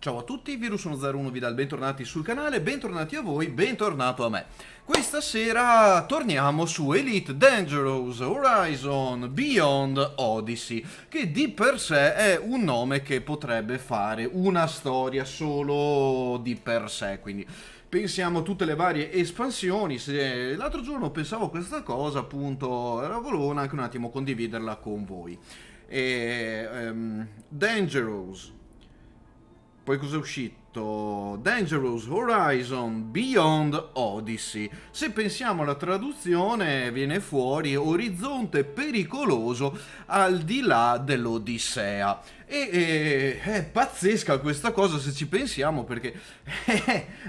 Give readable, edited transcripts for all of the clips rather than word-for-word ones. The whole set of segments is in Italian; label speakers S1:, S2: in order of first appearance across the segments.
S1: Ciao a tutti, Virus101 vi dà il bentornati sul canale, bentornati a voi, bentornato a me. Questa sera torniamo su Elite Dangerous Horizon Beyond Odyssey, che di per sé è un nome che potrebbe fare una storia solo di per sé, quindi pensiamo a tutte le varie espansioni. Se l'altro giorno pensavo a questa cosa, appunto, volevo anche un attimo condividerla con voi. Dangerous. Poi cosa è uscito? Dangerous Horizon Beyond Odyssey. Se pensiamo alla traduzione viene fuori orizzonte pericoloso al di là dell'Odissea. È pazzesca questa cosa se ci pensiamo, perché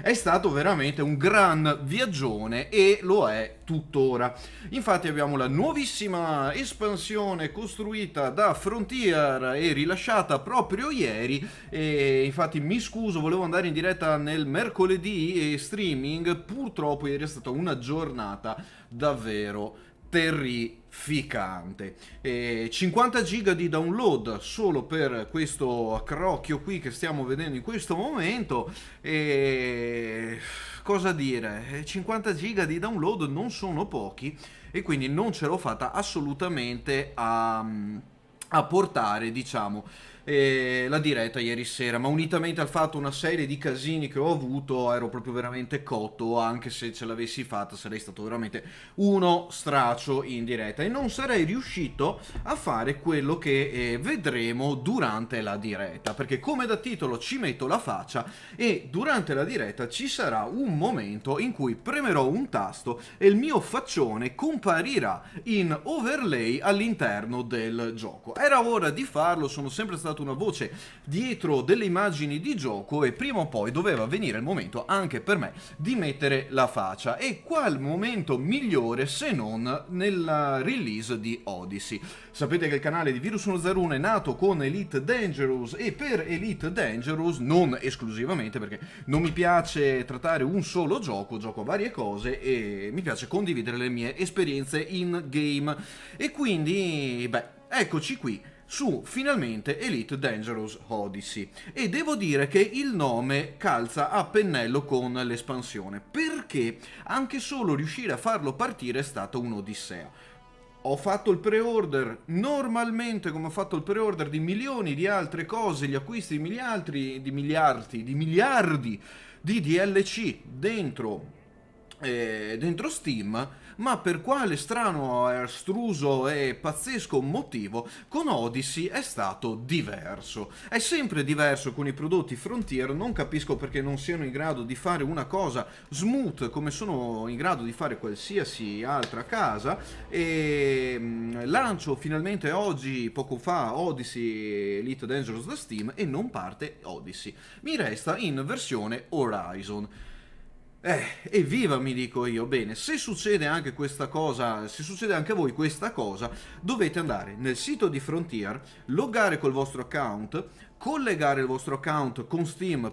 S1: è stato veramente un gran viaggione e lo è tuttora. Infatti abbiamo la nuovissima espansione costruita da Frontier e rilasciata proprio ieri, e infatti mi scuso, volevo andare in diretta nel mercoledì e streaming, purtroppo ieri è stata una giornata davvero terrificante. 50 giga di download solo per questo accrocchio qui che stiamo vedendo in questo momento. E cosa dire, 50 giga di download non sono pochi, e quindi non ce l'ho fatta assolutamente a portare, diciamo, la diretta ieri sera, ma unitamente al fatto una serie di casini che ho avuto ero proprio veramente cotto. Anche se ce l'avessi fatta sarei stato veramente uno straccio in diretta e non sarei riuscito a fare quello che vedremo durante la diretta, perché come da titolo ci metto la faccia e durante la diretta ci sarà un momento in cui premerò un tasto e il mio faccione comparirà in overlay all'interno del gioco. Era ora di farlo, sono sempre stato una voce dietro delle immagini di gioco e prima o poi doveva venire il momento anche per me di mettere la faccia. E qual momento migliore se non nella release di Odyssey? Sapete che il canale di Virus101 è nato con Elite Dangerous e per Elite Dangerous, non esclusivamente, perché non mi piace trattare un solo gioco, gioco a varie cose e mi piace condividere le mie esperienze in game. E quindi, beh, eccoci qui su finalmente Elite Dangerous Odyssey, e devo dire che il nome calza a pennello con l'espansione, perché anche solo riuscire a farlo partire è stata un'odissea. Ho fatto il pre-order normalmente, come ho fatto il pre-order di milioni di altre cose, gli acquisti di miliardi di DLC dentro Steam, ma per quale strano, astruso e pazzesco motivo con Odyssey è stato diverso. È sempre diverso con i prodotti Frontier, non capisco perché non siano in grado di fare una cosa smooth come sono in grado di fare qualsiasi altra casa. E lancio finalmente oggi, poco fa, Odyssey Elite Dangerous da Steam e non parte Odyssey. Mi resta in versione Horizon. Evviva, mi dico io. Bene, se succede anche questa cosa, se succede anche a voi questa cosa, dovete andare nel sito di Frontier, loggare col vostro account, collegare il vostro account con Steam,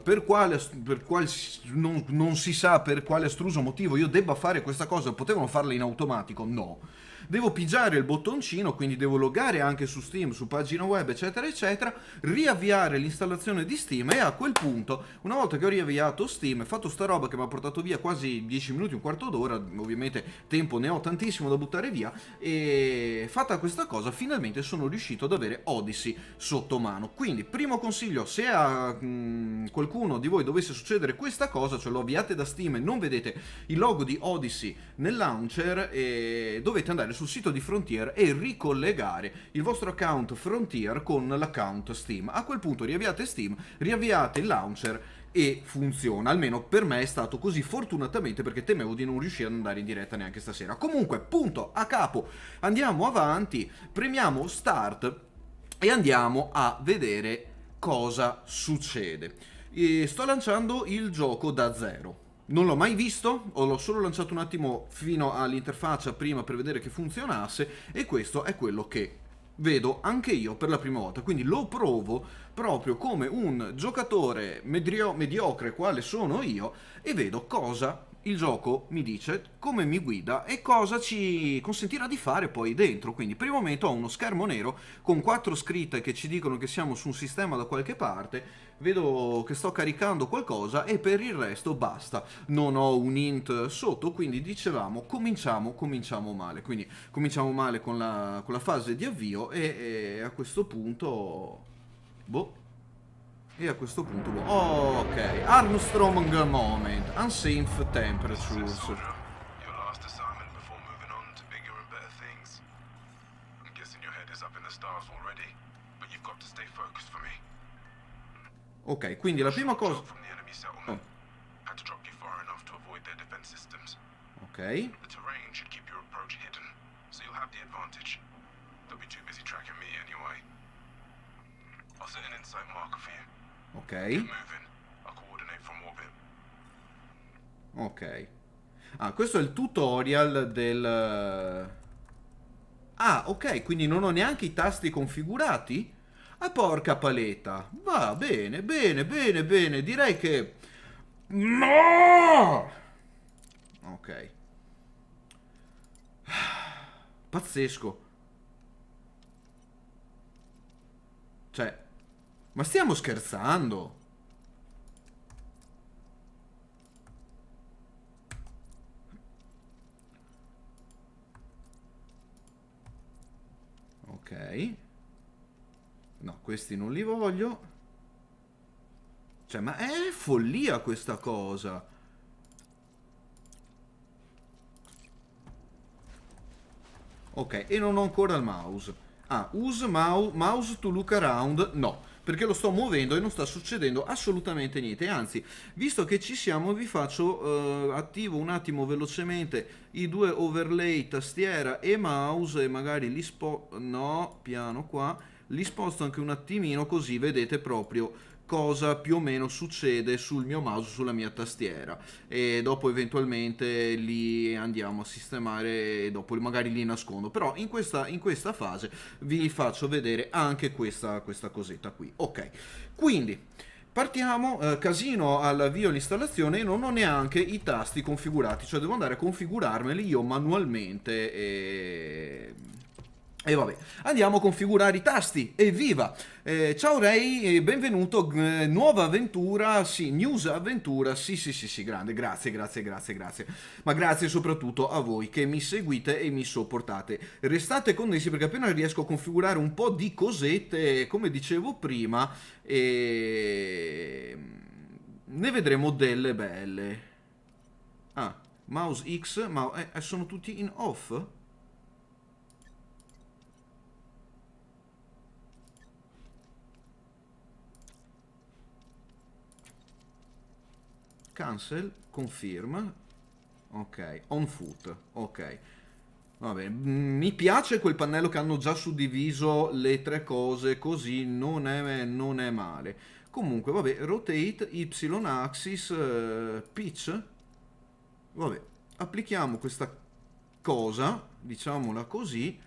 S1: non si sa per quale astruso motivo io debba fare questa cosa. Potevano farla in automatico? No. Devo pigiare il bottoncino, quindi devo loggare anche su Steam, su pagina web, eccetera eccetera, riavviare l'installazione di Steam, e a quel punto, una volta che ho riavviato Steam e fatto sta roba che mi ha portato via quasi 10 minuti, un quarto d'ora, ovviamente tempo ne ho tantissimo da buttare via, e fatta questa cosa finalmente sono riuscito ad avere Odyssey sotto mano. Quindi primo consiglio, se a qualcuno di voi dovesse succedere questa cosa, cioè lo avviate da Steam e non vedete il logo di Odyssey nel launcher, dovete andare sul sito di Frontier e ricollegare il vostro account Frontier con l'account Steam. A quel punto riavviate Steam, riavviate il launcher e funziona. Almeno per me è stato così, fortunatamente, perché temevo di non riuscire ad andare in diretta neanche stasera. Comunque, punto a capo, andiamo avanti, premiamo Start e andiamo a vedere cosa succede. Sto lanciando il gioco da zero. Non l'ho mai visto, l'ho solo lanciato un attimo fino all'interfaccia prima per vedere che funzionasse, e questo è quello che vedo anche io per la prima volta. Quindi lo provo proprio come un giocatore mediocre quale sono io e vedo cosa il gioco mi dice come mi guida e cosa ci consentirà di fare poi dentro. Quindi per il momento ho uno schermo nero con 4 scritte che ci dicono che siamo su un sistema da qualche parte, vedo che sto caricando qualcosa e per il resto basta. Non ho un int sotto, quindi dicevamo cominciamo male. Quindi cominciamo male con la fase di avvio e a questo punto... Boh. E a questo punto... Oh, ok. Armstrong moment. Unsafe temperatures.
S2: Your last assignment before moving on to bigger and better things. I'm guessing your head is up in the stars already, but you've got to stay focused for me.
S1: Ok, quindi la prima cosa...
S2: From the enemy settlement. Had to drop you far enough to avoid their defense systems.
S1: Ok.
S2: The terrain should keep your approach hidden, so you'll have the advantage. They'll be too busy tracking me anyway. I'll set an insight marker for you.
S1: Ok.
S2: Get moving. I'll coordinate from orbit.
S1: Ok. Ah, questo è il tutorial del... Ah, ok, quindi non ho neanche i tasti configurati? Ah, porca paletta. Va bene, bene, bene, bene. Direi che... No! Ok. Pazzesco. Cioè... Ma stiamo scherzando? Ok. No, questi non li voglio. Cioè, ma è follia questa cosa. Ok, e non ho ancora il mouse. Ah, use mouse to look around. No, perché lo sto muovendo e non sta succedendo assolutamente niente. Anzi, visto che ci siamo, vi faccio attivo un attimo velocemente i due overlay tastiera e mouse e magari li sposto... No, piano qua. Li sposto anche un attimino così vedete proprio cosa più o meno succede sul mio mouse, sulla mia tastiera, e dopo eventualmente li andiamo a sistemare e dopo magari li nascondo, però in questa fase vi faccio vedere anche questa cosetta qui. Ok, quindi partiamo, casino all'avvio l'installazione e non ho neanche i tasti configurati, cioè devo andare a configurarmeli io manualmente e vabbè, andiamo a configurare i tasti, evviva! Ciao Ray, benvenuto, nuova avventura, sì, news avventura, sì, grande, grazie, ma grazie soprattutto a voi che mi seguite e mi sopportate. Restate connessi perché appena riesco a configurare un po' di cosette, come dicevo prima, ne vedremo delle belle. Ah, mouse X, sono tutti in off? Cancel, confirm, ok, on foot, ok. Va bene, mi piace quel pannello che hanno già suddiviso le tre cose, così non è male. Comunque, vabbè, rotate, y axis, pitch, vabbè, applichiamo questa cosa, diciamola così.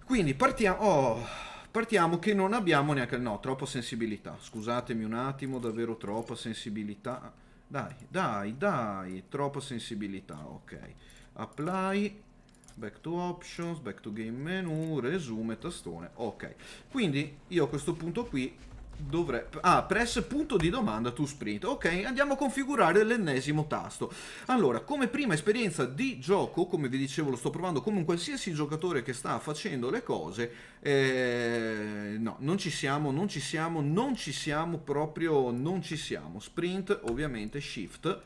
S1: Quindi partiamo che non abbiamo neanche... No, troppa sensibilità, scusatemi un attimo, davvero troppa sensibilità. Dai, troppa sensibilità, ok. Apply, back to options, back to game menu, resume, tastone, ok. Quindi io a questo punto qui dovrei... Ah, press punto di domanda to sprint, ok, andiamo a configurare l'ennesimo tasto. Allora, come prima esperienza di gioco, come vi dicevo, lo sto provando come un qualsiasi giocatore che sta facendo le cose, no, non ci siamo, proprio non ci siamo. Sprint, ovviamente, shift,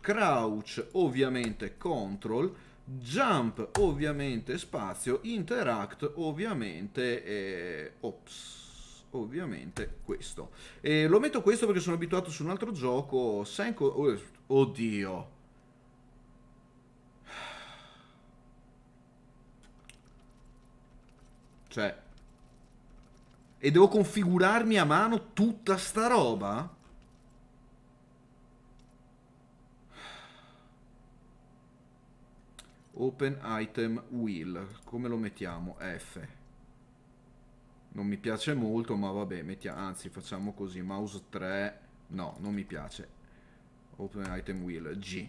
S1: crouch, ovviamente, control, jump, ovviamente, spazio, interact, ovviamente, ops. Ovviamente questo. E lo metto questo perché sono abituato su un altro gioco. Oddio. Cioè. E devo configurarmi a mano tutta sta roba? Open item wheel. Come lo mettiamo? F. Non mi piace molto, ma vabbè, anzi facciamo così, mouse 3, no, non mi piace. Open item wheel, G.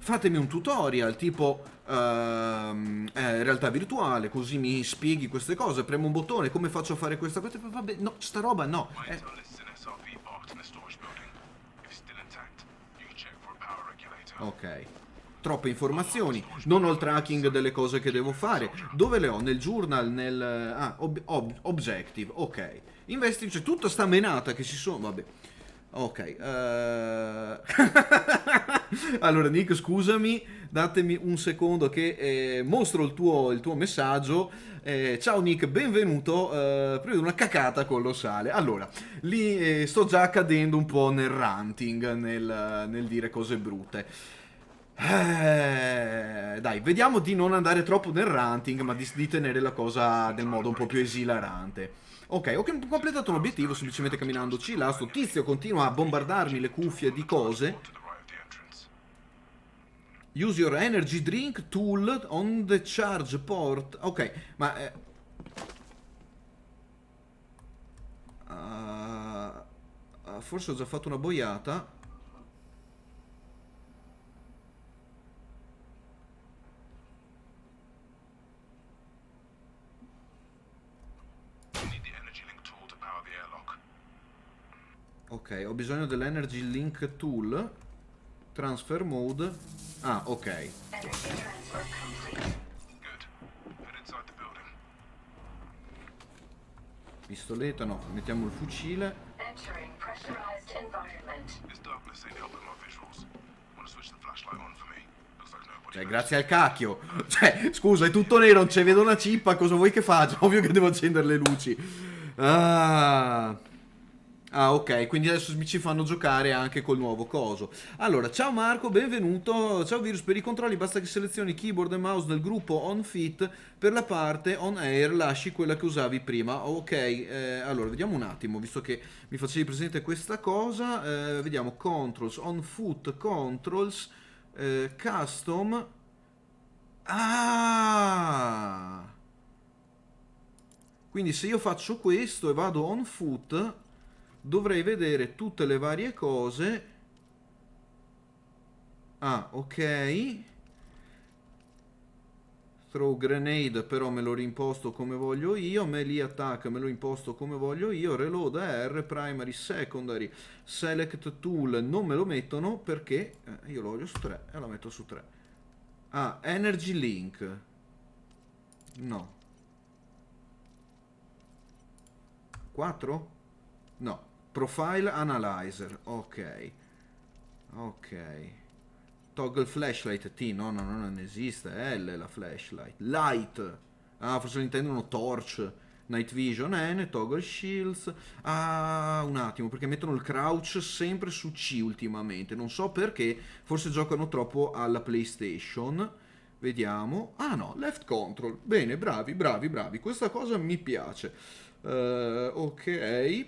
S1: fatemi un tutorial tipo realtà virtuale, così mi spieghi queste cose, premo un bottone, come faccio a fare questa cosa? Vabbè, no, sta roba no.
S2: My intel lists an SRV part in the storage building. If it's still intact, you can check for a power regulator.
S1: Ok. Troppe informazioni, non ho il tracking delle cose che devo fare. Dove le ho? Nel journal, nel... objective, ok. Investi, cioè tutta sta menata che ci sono, vabbè. Ok. Allora Nick, scusami, datemi un secondo che mostro il tuo messaggio. Ciao Nick, benvenuto. Prima di una cacata colossale. Allora, lì sto già cadendo un po' nel ranting, nel dire cose brutte. Dai, vediamo di non andare troppo nel ranting, ma di tenere la cosa nel modo un po' più esilarante. Ok, ho completato un obiettivo semplicemente camminandoci là. Sto tizio continua a bombardarmi le cuffie di cose.
S2: To the right of the entrance.
S1: Use your energy drink tool on the charge port. Ok, ma... forse ho già fatto una boiata.
S2: You need the energy link tool to power the airlock.
S1: Ok, ho bisogno dell'energy link tool. Transfer mode. Ah, ok.
S3: Energy transfer complete.
S2: Good. Head inside the building.
S1: Pistoletta, no, mettiamo il fucile.
S3: Entering pressurized environment.
S2: This darkness ain't helping my visuals. Wanna switch the flashlight on for me? Looks like nobody.
S1: Cioè, grazie al cacchio. Cioè, scusa, è tutto nero, non c'è, vedo una cippa, cosa vuoi che faccia? Ovvio che devo accendere le luci. Ah, ok, quindi adesso mi ci fanno giocare anche col nuovo coso. Allora, ciao Marco, benvenuto. Ciao Virus, per i controlli basta che selezioni keyboard e mouse del gruppo OnFit. Per la parte on air lasci quella che usavi prima. Ok, allora vediamo un attimo, visto che mi facevi presente questa cosa. Vediamo controls, on foot controls, custom. Ah! Quindi se io faccio questo e vado on foot, dovrei vedere tutte le varie cose. Ah, ok. Throw grenade però me lo rimposto come voglio io. Melee attack me lo imposto come voglio io. Reload R, primary, secondary, select tool non me lo mettono perché io lo voglio su 3 e la metto su 3. Ah, energy link. No. 4? No. Profile Analyzer, ok. Ok. Toggle flashlight T, no, no, no, non esiste, L la flashlight. Light, ah, forse lo intendono torch. Night vision N, toggle shields. Ah, un attimo, perché mettono il crouch sempre su C ultimamente. Non so perché, forse giocano troppo alla PlayStation. Vediamo. Ah no, left control. Bene, bravi, bravi, bravi. Questa cosa mi piace. Ok.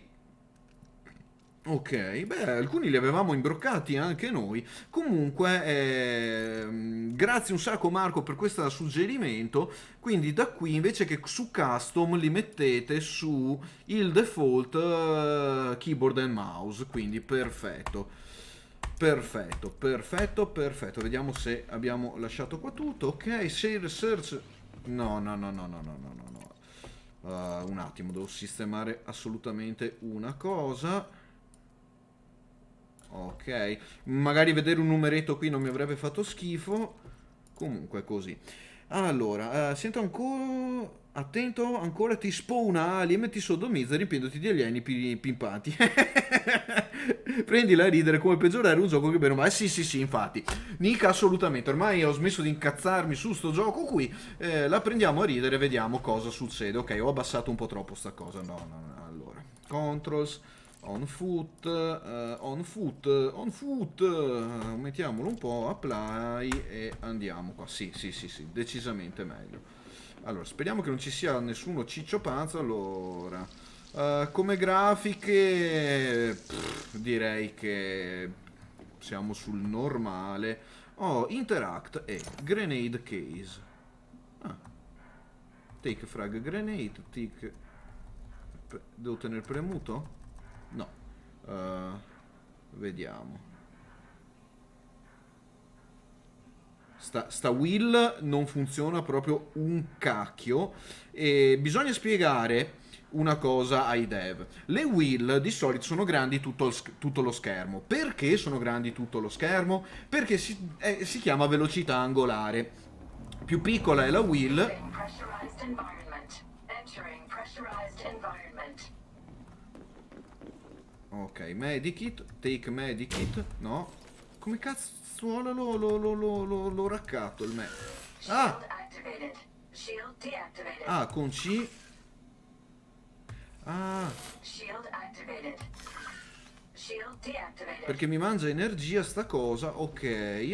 S1: Ok, beh, alcuni li avevamo imbroccati anche noi. Comunque, grazie un sacco Marco per questo suggerimento. Quindi da qui invece che su custom li mettete su il default keyboard and mouse. Quindi perfetto. Perfetto, perfetto, perfetto. Vediamo se abbiamo lasciato qua tutto. Ok, share search. No, no, no, no, no, no, no, no. Un attimo, devo sistemare assolutamente una cosa. Ok, magari vedere un numeretto qui non mi avrebbe fatto schifo. Comunque è così. Allora, sento ancora... Attento, ancora ti spawna alien e ti sodomizza riempendoti di alieni pimpati. Prendila a ridere come peggiorare un gioco che bene o male. Sì, sì, sì, infatti. Nick, assolutamente. Ormai ho smesso di incazzarmi su sto gioco qui. La prendiamo a ridere e vediamo cosa succede. Ok, ho abbassato un po' troppo sta cosa. No, no, no. Allora, controls... On foot, on foot, on foot, mettiamolo un po', apply e andiamo qua. Sì, sì, sì, sì, decisamente meglio. Allora, speriamo che non ci sia nessuno ciccio panza. Allora, come grafiche, direi che siamo sul normale. Oh, interact e grenade case. Ah. Take frag grenade, take... Devo tenere premuto? No, vediamo. sta wheel non funziona proprio un cacchio. E bisogna spiegare una cosa ai dev. Le wheel di solito sono grandi tutto lo schermo. Perché sono grandi tutto lo schermo? Perché si chiama velocità angolare. Più piccola è la wheel.
S3: Leaving pressurized environment. Entering pressurized environment.
S1: Ok, medikit, take medikit, no. Come cazzuola l'ho raccato il me. Ah,
S3: Shield activated. Shield deactivated.
S1: ah, con C. Ah,
S3: Shield activated. Shield deactivated.
S1: perché mi mangia energia sta cosa. Ok,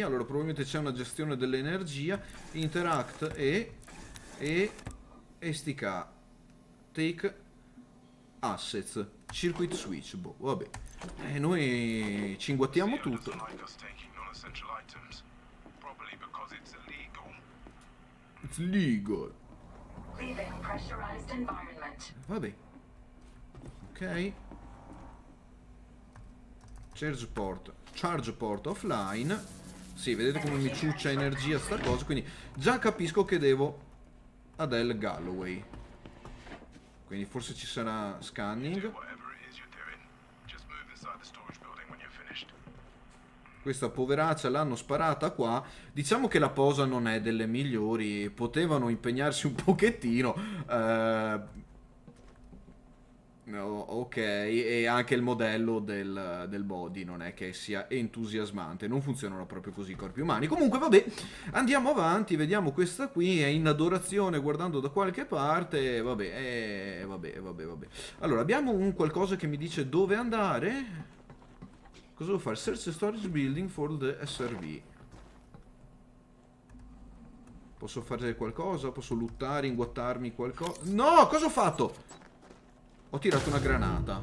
S1: allora probabilmente c'è una gestione dell'energia. Interact e stica. Take assets. Circuit switch. Boh, vabbè. Noi ci inguattiamo
S2: CEO
S1: tutto.
S2: doesn't like us taking non-essential items. Probably because it's illegal.
S1: It's legal.
S3: Leaving pressurized environment.
S1: Vabbè. Ok. Charge port offline. Sì, vedete come mi ciuccia energia sta cosa. Quindi già capisco che devo ad El Galloway. Quindi forse ci sarà
S2: Do
S1: scanning.
S2: whatever it is you're doing. Just move inside the storage building when you're finished.
S1: Questa poveraccia l'hanno sparata qua. Diciamo che la posa non è delle migliori. Potevano impegnarsi un pochettino. No, ok, e anche il modello del body non è che sia entusiasmante, non funzionano proprio così i corpi umani. Comunque vabbè, andiamo avanti, vediamo questa qui, è in adorazione guardando da qualche parte, vabbè. Allora, abbiamo un qualcosa che mi dice dove andare. Cosa devo fare? Search the storage building for the SRV. Posso fare qualcosa? Posso lottare, inguattarmi qualcosa? No, cosa ho fatto? Ho tirato una granata.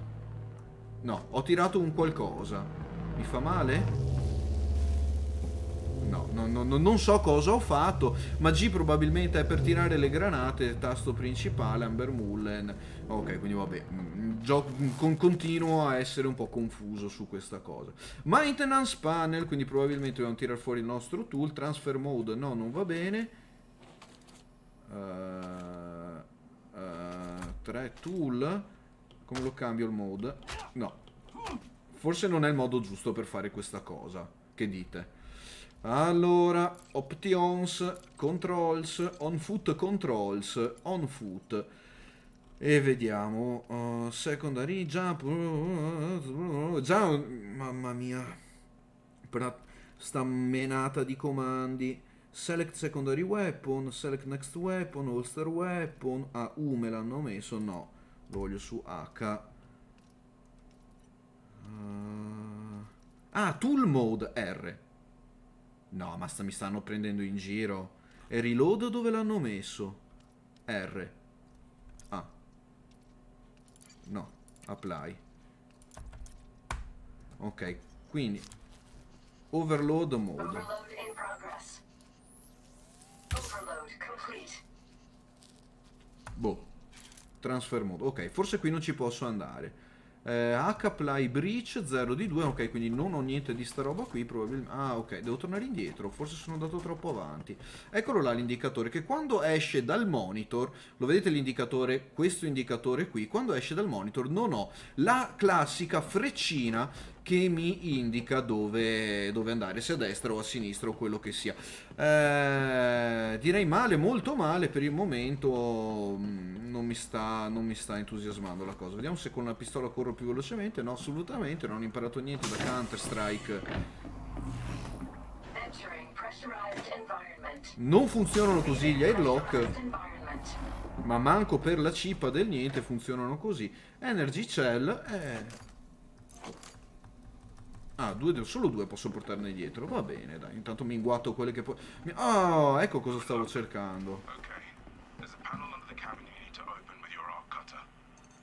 S1: No, ho tirato un qualcosa. Mi fa male? No, non so cosa ho fatto. Ma G probabilmente è per tirare le granate. Tasto principale, Amber Mullen. Ok, quindi vabbè. Continuo a essere un po' confuso su questa cosa. Maintenance panel, quindi probabilmente dobbiamo tirare fuori il nostro tool. Transfer mode, no, non va bene. 3 tool. Come lo cambio il mode? No. Forse non è il modo giusto per fare questa cosa. Che dite? Allora, options, controls, on foot controls, on foot. E vediamo. Secondary jump. Già, mamma mia. Sta menata di comandi. Select secondary weapon, select next weapon, holster weapon. Ah, U me l'hanno messo? No. Lo voglio su H. Tool mode R. No, ma mi stanno prendendo in giro. E reload dove l'hanno messo? R. Ah. No, apply. Ok, quindi overload mode.
S3: Overload in progress. Overload complete.
S1: Boh. Transfer mode. Ok, forse qui non ci posso andare. H apply breach 0 di 2. Ok, quindi non ho niente di sta roba qui. Probabilmente. Ah, ok, devo tornare indietro. Forse sono andato troppo avanti. Eccolo là l'indicatore. Che quando esce dal monitor, lo vedete l'indicatore, questo indicatore qui, quando esce dal monitor non ho la classica freccina che mi indica dove andare, se a destra o a sinistra o quello che sia. Direi male, molto male per il momento. Non mi sta entusiasmando la cosa. Vediamo se con la pistola corro più velocemente. No, assolutamente, non ho imparato niente da Counter Strike.
S3: Entering pressurized environment.
S1: Non funzionano così gli airlock,
S3: Pressurized environment.
S1: ma manco per la cipa del niente funzionano così. Energy Cell, Ah, solo due posso portarne dietro. Va bene, dai. Intanto mi inguatto quelle che poi. Oh, ecco cosa stavo cercando.
S2: Okay. There's a panel under the cabin you need to open with your arc cutter.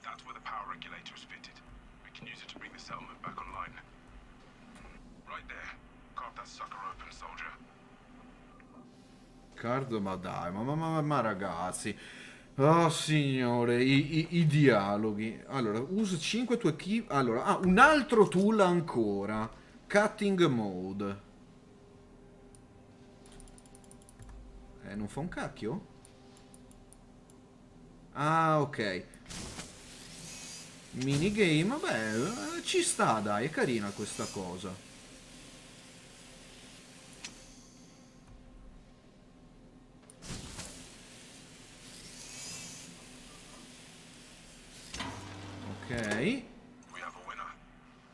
S2: That's where the power regulator is fitted. We can use it to bring the settlement back online. Right there. Carve that sucker open, soldier.
S1: Card, ma dai, ma ragazzi. Oh signore, i dialoghi. Allora, usa 5 tue key. Allora, un altro tool ancora. Cutting mode. Non fa un cacchio? Ah, ok. Minigame, vabbè, ci sta, dai, è carina questa cosa. Ok.
S2: We have a winner.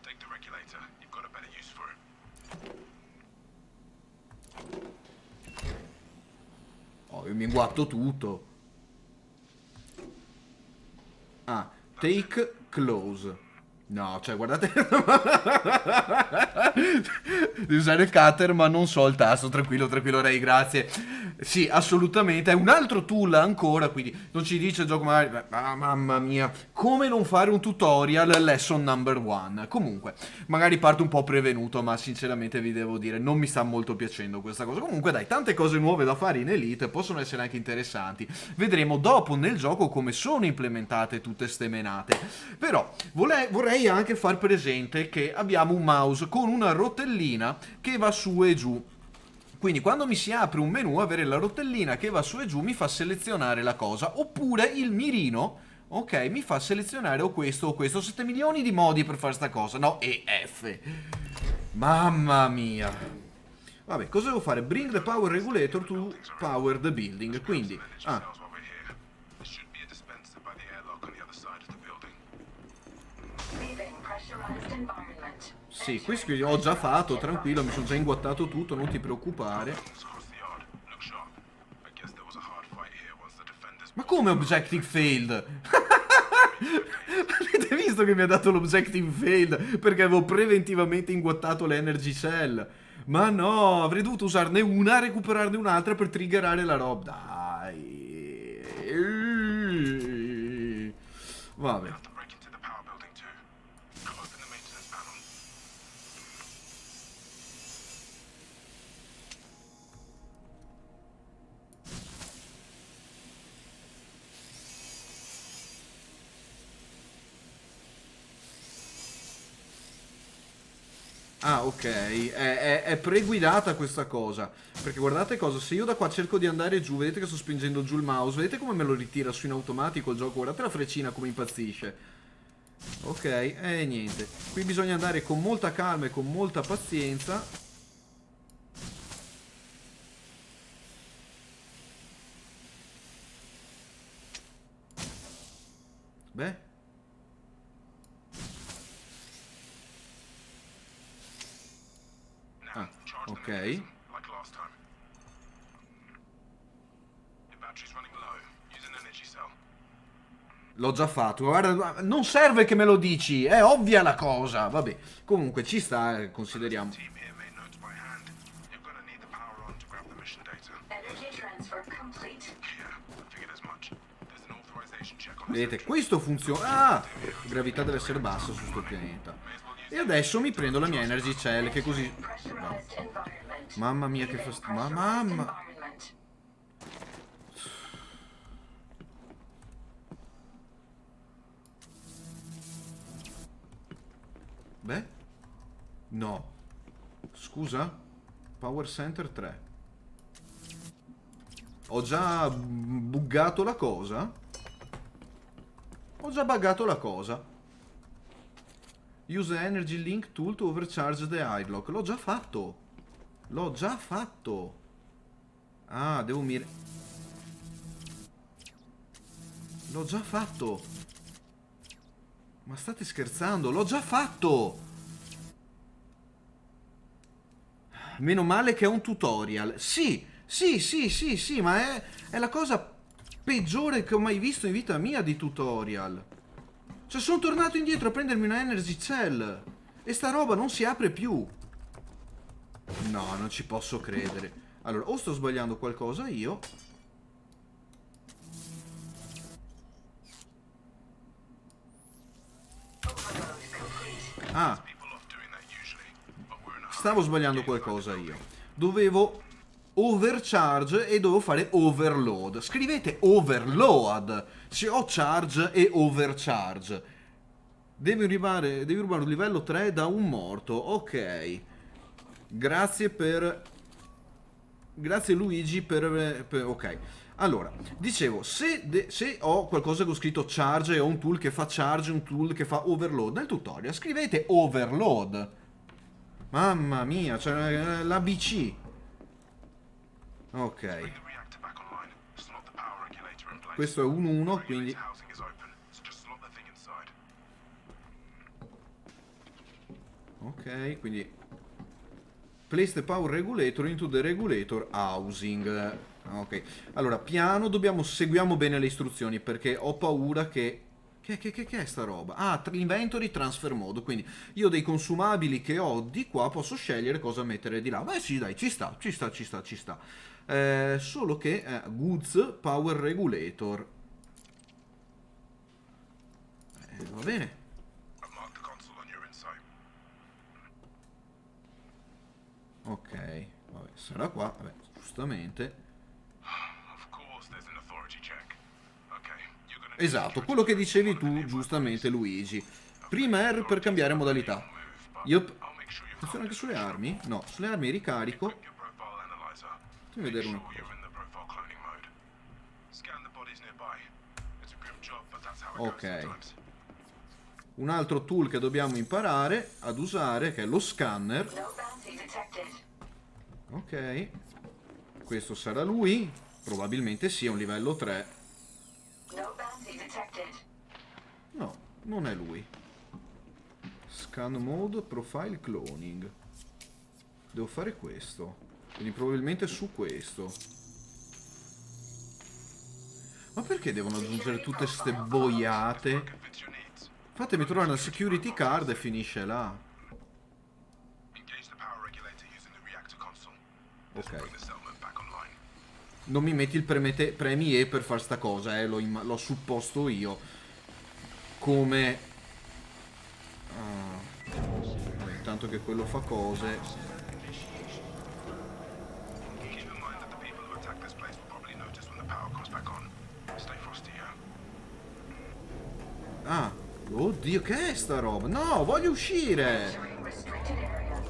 S2: Take the regulator. You've got a better use for it.
S1: Oh, io mi guatto tutto. Ah, take close. No, cioè, guardate. Devi usare il cutter, ma non so il tasto. Tranquillo, tranquillo, Ray, grazie. Sì, assolutamente. È un altro tool ancora, quindi non ci dice il gioco magari. Ah, mamma mia. Come non fare un tutorial lesson number one. Comunque, magari parto un po' prevenuto, ma sinceramente vi devo dire, non mi sta molto piacendo questa cosa. Comunque, dai, tante cose nuove da fare in Elite possono essere anche interessanti. Vedremo dopo nel gioco come sono implementate tutte ste menate. Però, vorrei anche far presente che abbiamo un mouse con una rotellina che va su e giù. Quindi quando mi si apre un menu, avere la rotellina che va su e giù mi fa selezionare la cosa. Oppure il mirino, ok, mi fa selezionare o questo o questo. 7 milioni di modi per fare sta cosa. No, e F. Mamma mia. Vabbè, cosa devo fare? Bring the power regulator to power the building. Quindi,
S2: Cells while we're here. There should be a dispenser by the airlock on the other side of the building.
S3: Leaving pressurized environment.
S1: sì, questo ho già fatto, tranquillo, mi sono già inguattato tutto, non ti preoccupare.
S2: Across the yard. Look sharp. I guess there was a hard fight here once the defenders.
S1: Ma come objective failed? Avete visto che mi ha dato l'objective failed? Perché avevo preventivamente inguattato l'energy cell. Ma no, avrei dovuto usarne una, recuperarne un'altra per triggerare la roba. Dai. Vabbè.
S2: We have to break into the power building too. Open the maintenance panel.
S1: Ah, ok, è preguidata questa cosa. Perché guardate cosa, se io da qua cerco di andare giù, vedete che sto spingendo giù il mouse, vedete come me lo ritira su in automatico il gioco? Guardate la freccina come impazzisce. Ok, e niente. Qui bisogna andare con molta calma e con molta pazienza. Beh.
S2: Now, charge the
S1: ok.
S2: mechanism, like last time. Your battery's running low. Use an energy cell.
S1: L'ho già fatto, guarda, non serve che me lo dici, è ovvia la cosa. Vabbè, comunque ci sta, consideriamo.
S2: Team here made notes by hand. You're gonna need the power on to grab the mission data.
S3: Energy transfer complete.
S2: Yeah, I figured as much. There's an authorization check on the
S1: Vedete,
S2: sentry.
S1: questo funziona. Ah, gravità deve essere bassa su sto pianeta. E adesso mi prendo la mia energy cell, che così.
S3: Pressurized environment.
S1: Mamma mia, che
S3: Leaving
S1: fastidio. Ma
S3: pressurized
S1: mamma.
S3: environment.
S1: Beh? No. Scusa? Power Center 3. Ho già buggato la cosa? Ho già buggato la cosa. Use Energy Link Tool to overcharge the airlock. L'ho già fatto. L'ho già fatto. Ah, devo L'ho già fatto. Ma state scherzando? L'ho già fatto. Meno male che è un tutorial. Sì, sì, ma è la cosa peggiore che ho mai visto in vita mia di tutorial. Cioè, sono tornato indietro a prendermi una Energy Cell e sta roba non si apre più. No, non ci posso credere. Allora, o sto sbagliando qualcosa io. Ah,
S2: People off doing that usually, but we're in a hurry.
S1: stavo sbagliando qualcosa io. Dovevo overcharge e dovevo fare overload. Scrivete overload se ho charge e overcharge. Devi rubare un livello 3 da un morto. Ok. Grazie per Grazie Luigi per ok. Allora, dicevo, se ho qualcosa che ho scritto charge e ho un tool che fa charge, un tool che fa overload, nel tutorial scrivete overload. Mamma mia, cioè l'ABC. Ok.
S2: Bring the reactor back online. Slot the power regulator in place.
S1: Questo è un 1,
S2: The
S1: quindi...
S2: regulator housing is open, so just slot the thing inside.
S1: Ok, quindi... Place the power regulator into the regulator housing. Ok. Allora, piano, seguiamo bene le istruzioni, perché ho paura che... Che è sta roba? Ah, inventory transfer mode. Quindi io dei consumabili che ho di qua posso scegliere cosa mettere di là. Beh sì, dai, ci sta. Solo che goods power regulator. Va bene.
S2: Mark the console on your insight.
S1: Ok, vabbè, sarà qua. Vabbè, giustamente.
S2: Of course there's an authority check. Okay, you're gonna
S1: Esatto, quello che dicevi tu, giustamente, Luigi. Prima R per cambiare modalità. Yup. Funziona anche sulle armi? No, sulle armi ricarico.
S2: your profile analyzer.
S1: Fammi vedere una
S2: Sure
S1: cosa.
S2: you're in the profile cloning mode. Scan the bodies nearby. It's a grim job, but that's how it
S1: Ok.
S2: goes sometimes.
S1: Un altro tool che dobbiamo imparare ad usare, che è lo scanner.
S3: No bounty detected.
S1: Ok. Questo sarà lui. Probabilmente sia un livello 3.
S3: No bounty detected.
S1: No, non è lui. Scan mode, profile cloning. Devo fare questo. Quindi probabilmente su questo. Ma perché devono aggiungere tutte ste boiate?
S2: If it's your needs,
S1: Fatemi trovare una security card e finisce là.
S2: engage the power regulator using the reactor console. This
S1: Ok.
S2: will bring the settlement back online.
S1: Non mi metti il premi E per far sta cosa, l'ho supposto io. Come... vabbè, intanto che quello fa cose...
S2: Keep in mind that the people who attack this place will probably notice when the power comes back on. Stay frosty, yeah?
S1: Ah, oddio, che è sta roba? No, voglio uscire!
S3: Entering restricted area.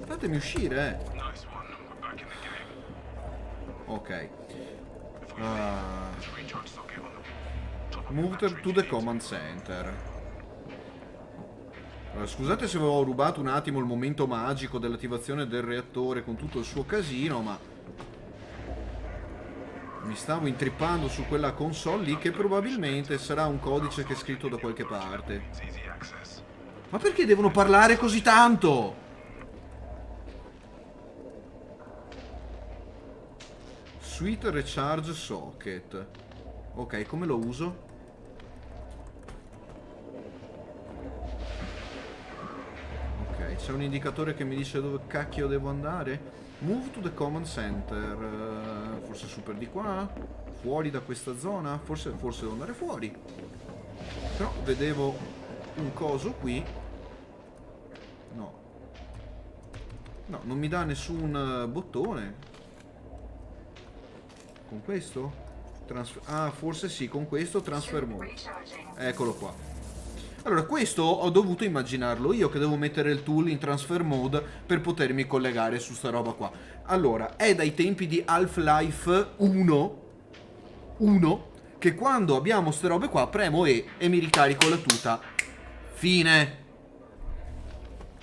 S1: Fatemi uscire,
S2: Nice one. We're back in the game.
S1: Ok.
S2: Before you leave, there's a recharge socket on the top of the
S1: Move
S2: factory
S1: to
S2: if
S1: the
S2: you need
S1: command center. Allora, scusate se avevo rubato un attimo il momento magico dell'attivazione del reattore con tutto il suo casino, ma mi stavo intrippando su quella console lì che probabilmente sarà un codice che è scritto da qualche parte.
S2: It's easy access.
S1: Ma perché devono parlare così tanto? Switch recharge socket. Ok, come lo uso? Ok, c'è un indicatore che mi dice dove cacchio devo andare. Move to the command center. Forse super di qua? Fuori da questa zona? Forse devo andare fuori. Però vedevo un coso qui. No. No, non mi dà nessun bottone. Con questo? Forse sì, con questo transfer mode.
S3: Recharging.
S1: Eccolo qua. Allora, questo ho dovuto immaginarlo io che devo mettere il tool in transfer mode per potermi collegare su sta roba qua. Allora, è dai tempi di Half-Life 1 che quando abbiamo ste robe qua premo E mi ricarico la tuta. Fine.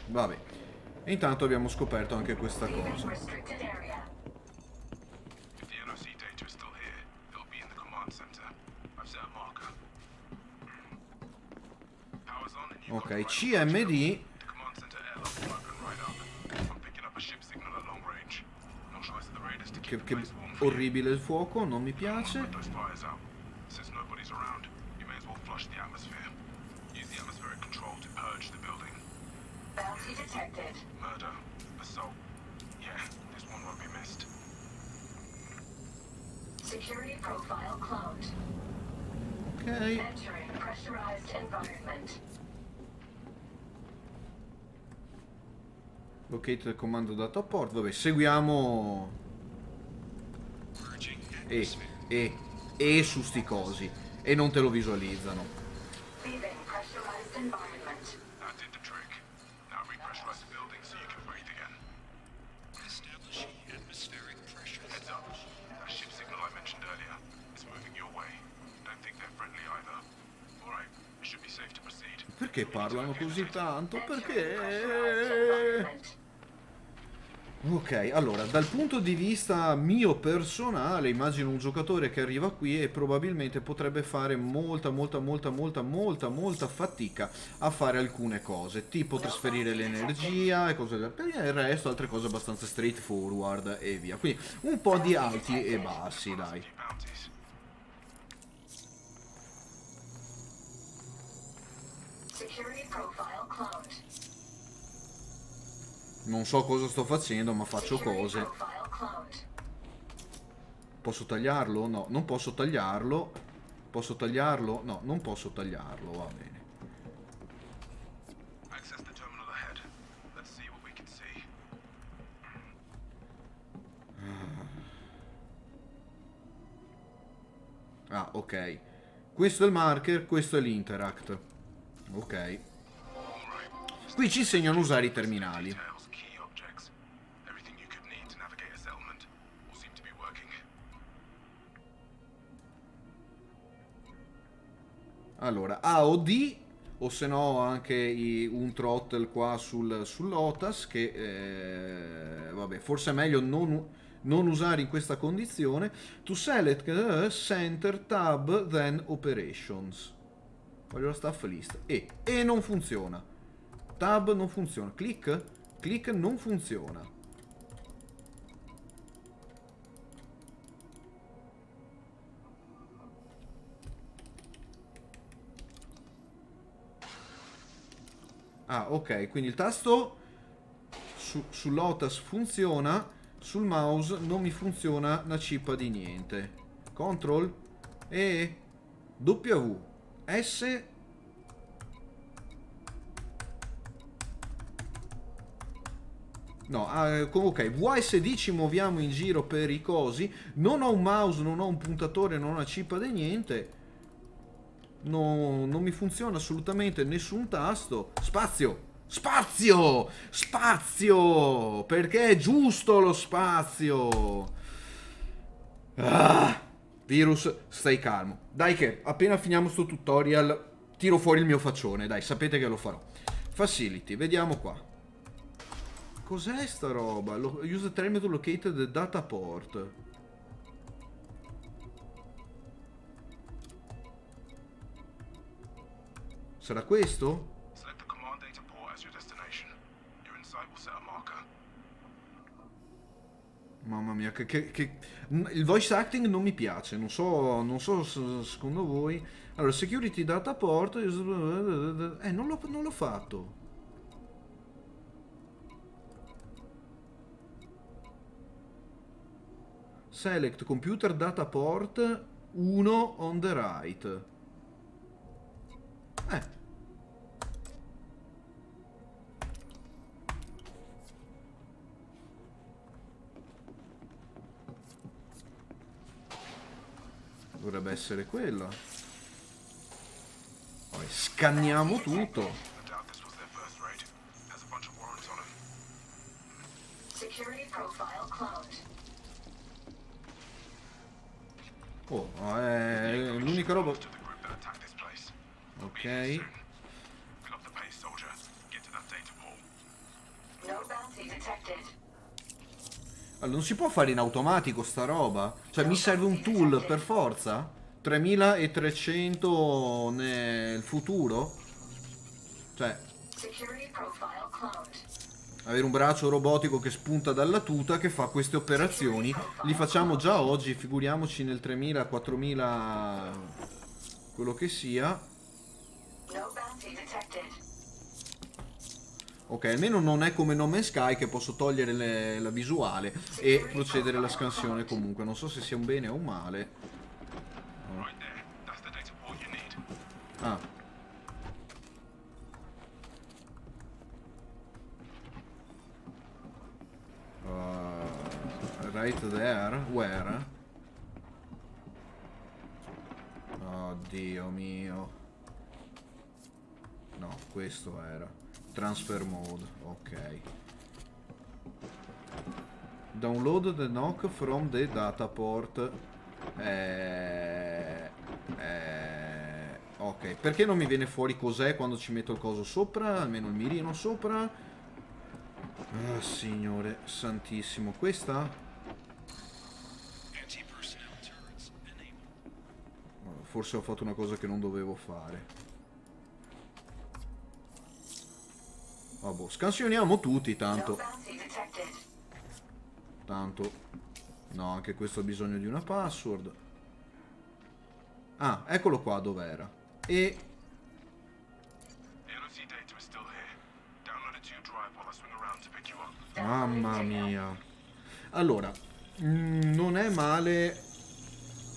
S1: Vabbè. E intanto abbiamo scoperto anche questa
S3: Leaving
S1: cosa.
S3: restricted area.
S2: If the NOC data is still here, it'll be in the command center. I've set a marker. Power's on and you've got
S1: Ok,
S2: the right
S1: CMD.
S2: The command center airlock will open right up. I'm picking up a ship signal at long range. No choice of the raiders to keep the
S1: Che
S2: place warm for you.
S1: orribile il fuoco, non mi piace.
S2: Put those fires out. Since nobody's around, you may as well flush the atmosphere. Use the atmospheric control to purge the building.
S3: Bounty detected.
S2: Murder. Assault. Yeah, this one won't be missed.
S3: Security profile cloned.
S1: Ok.
S3: Entering pressurized environment.
S1: Locate il comando data port. Vabbè, seguiamo E su sti cosi. E non te lo visualizzano.
S3: Leaving pressurized environment.
S2: That did the trick. Now repressurize the building so you can breathe again.
S4: Establishing atmospheric
S1: perché parlano così tanto?
S3: Entering
S1: Perché?
S3: pressurized environment.
S1: Ok, allora, dal punto di vista mio personale, immagino un giocatore che arriva qui e probabilmente potrebbe fare molta fatica a fare alcune cose, tipo trasferire l'energia e cose del genere. Per il resto, altre cose abbastanza straightforward e via. Quindi un po' di alti e bassi, dai.
S2: New bounties.
S3: Security profile cloned.
S1: Non so cosa sto facendo, ma faccio
S3: Security
S1: cose.
S3: profile cloned.
S1: Posso tagliarlo? No, non posso tagliarlo. Posso tagliarlo? No, non posso tagliarlo, va bene.
S2: Access the terminal ahead. Let's see what we can see.
S1: Ah, ok. Questo è il marker, questo è l'interact. Ok. Qui ci insegnano a usare i terminali.
S2: Details, key objects, everything you could need to navigate a settlement. All seem to be working.
S1: Allora, A o D, o se no anche un throttle qua sul Lotus, che vabbè, forse è meglio non usare in questa condizione. To select center tab then operations. Voglio la staff list. E non funziona. Tab non funziona. Click non funziona. Ah, ok, quindi il tasto sul Lotus funziona, sul mouse non mi funziona una cippa di niente. Control E W S. No, ok, VSD ci muoviamo in giro per i cosi. Non ho un mouse, non ho un puntatore, non ho una cippa di niente. No, non mi funziona assolutamente nessun tasto. Spazio! Spazio! Spazio! Perché è giusto lo spazio! Ah, Virus, stai calmo. Dai che appena finiamo sto tutorial tiro fuori il mio faccione. Dai, sapete che lo farò. Facility, vediamo qua. Cos'è sta roba? Use the terminal to locate the data port. Sarà questo?
S2: Select the command data port as your destination. Your insight will set a marker.
S1: Mamma mia, il voice acting non mi piace, non so secondo voi. Allora, security data port, non l'ho fatto. Select computer data port 1 on the right. Dovrebbe essere quella. Poi scanniamo tutto.
S2: I doubt this was their first raid. Has a bunch of warrants on him.
S3: Security profile cloned.
S1: Oh, è l'unica roba.
S2: To the group that attacked this place.
S1: Ok.
S2: Soon. Fill up the pace, soldier. Get to that data pool.
S3: No bounty detected.
S1: Allora, non si può fare in automatico sta roba? Cioè, mi serve un tool per forza? 3300 nel futuro? Cioè,
S3: Security profile cloned.
S1: avere un braccio robotico che spunta dalla tuta che fa queste operazioni. Li facciamo già oggi, figuriamoci nel 3000, 4000, quello che sia.
S3: No bounty detected.
S1: Ok, almeno non è come No Man's Sky che posso togliere la visuale e procedere alla scansione comunque. Non so se sia un bene o un male.
S2: Right there. That's the data port you need.
S1: Ah. Right there? Where? Oddio mio. No, questo era. Transfer mode, ok. Download the knock from the data port. Ok. Ok, perché non mi viene fuori cos'è quando ci metto il coso sopra? Almeno il mirino sopra. Ah, signore santissimo. Questa? Forse ho fatto una cosa che non dovevo fare. Vabbè, scansioniamo tutti,
S3: No
S1: tanto.
S3: bounty detected.
S1: Tanto. No, anche questo ha bisogno di una password. Ah, eccolo qua dov'era. E...
S2: The NOC data is still here. Download it to your drive while I swing around to pick you up.
S1: Mamma mia. Allora, non è male...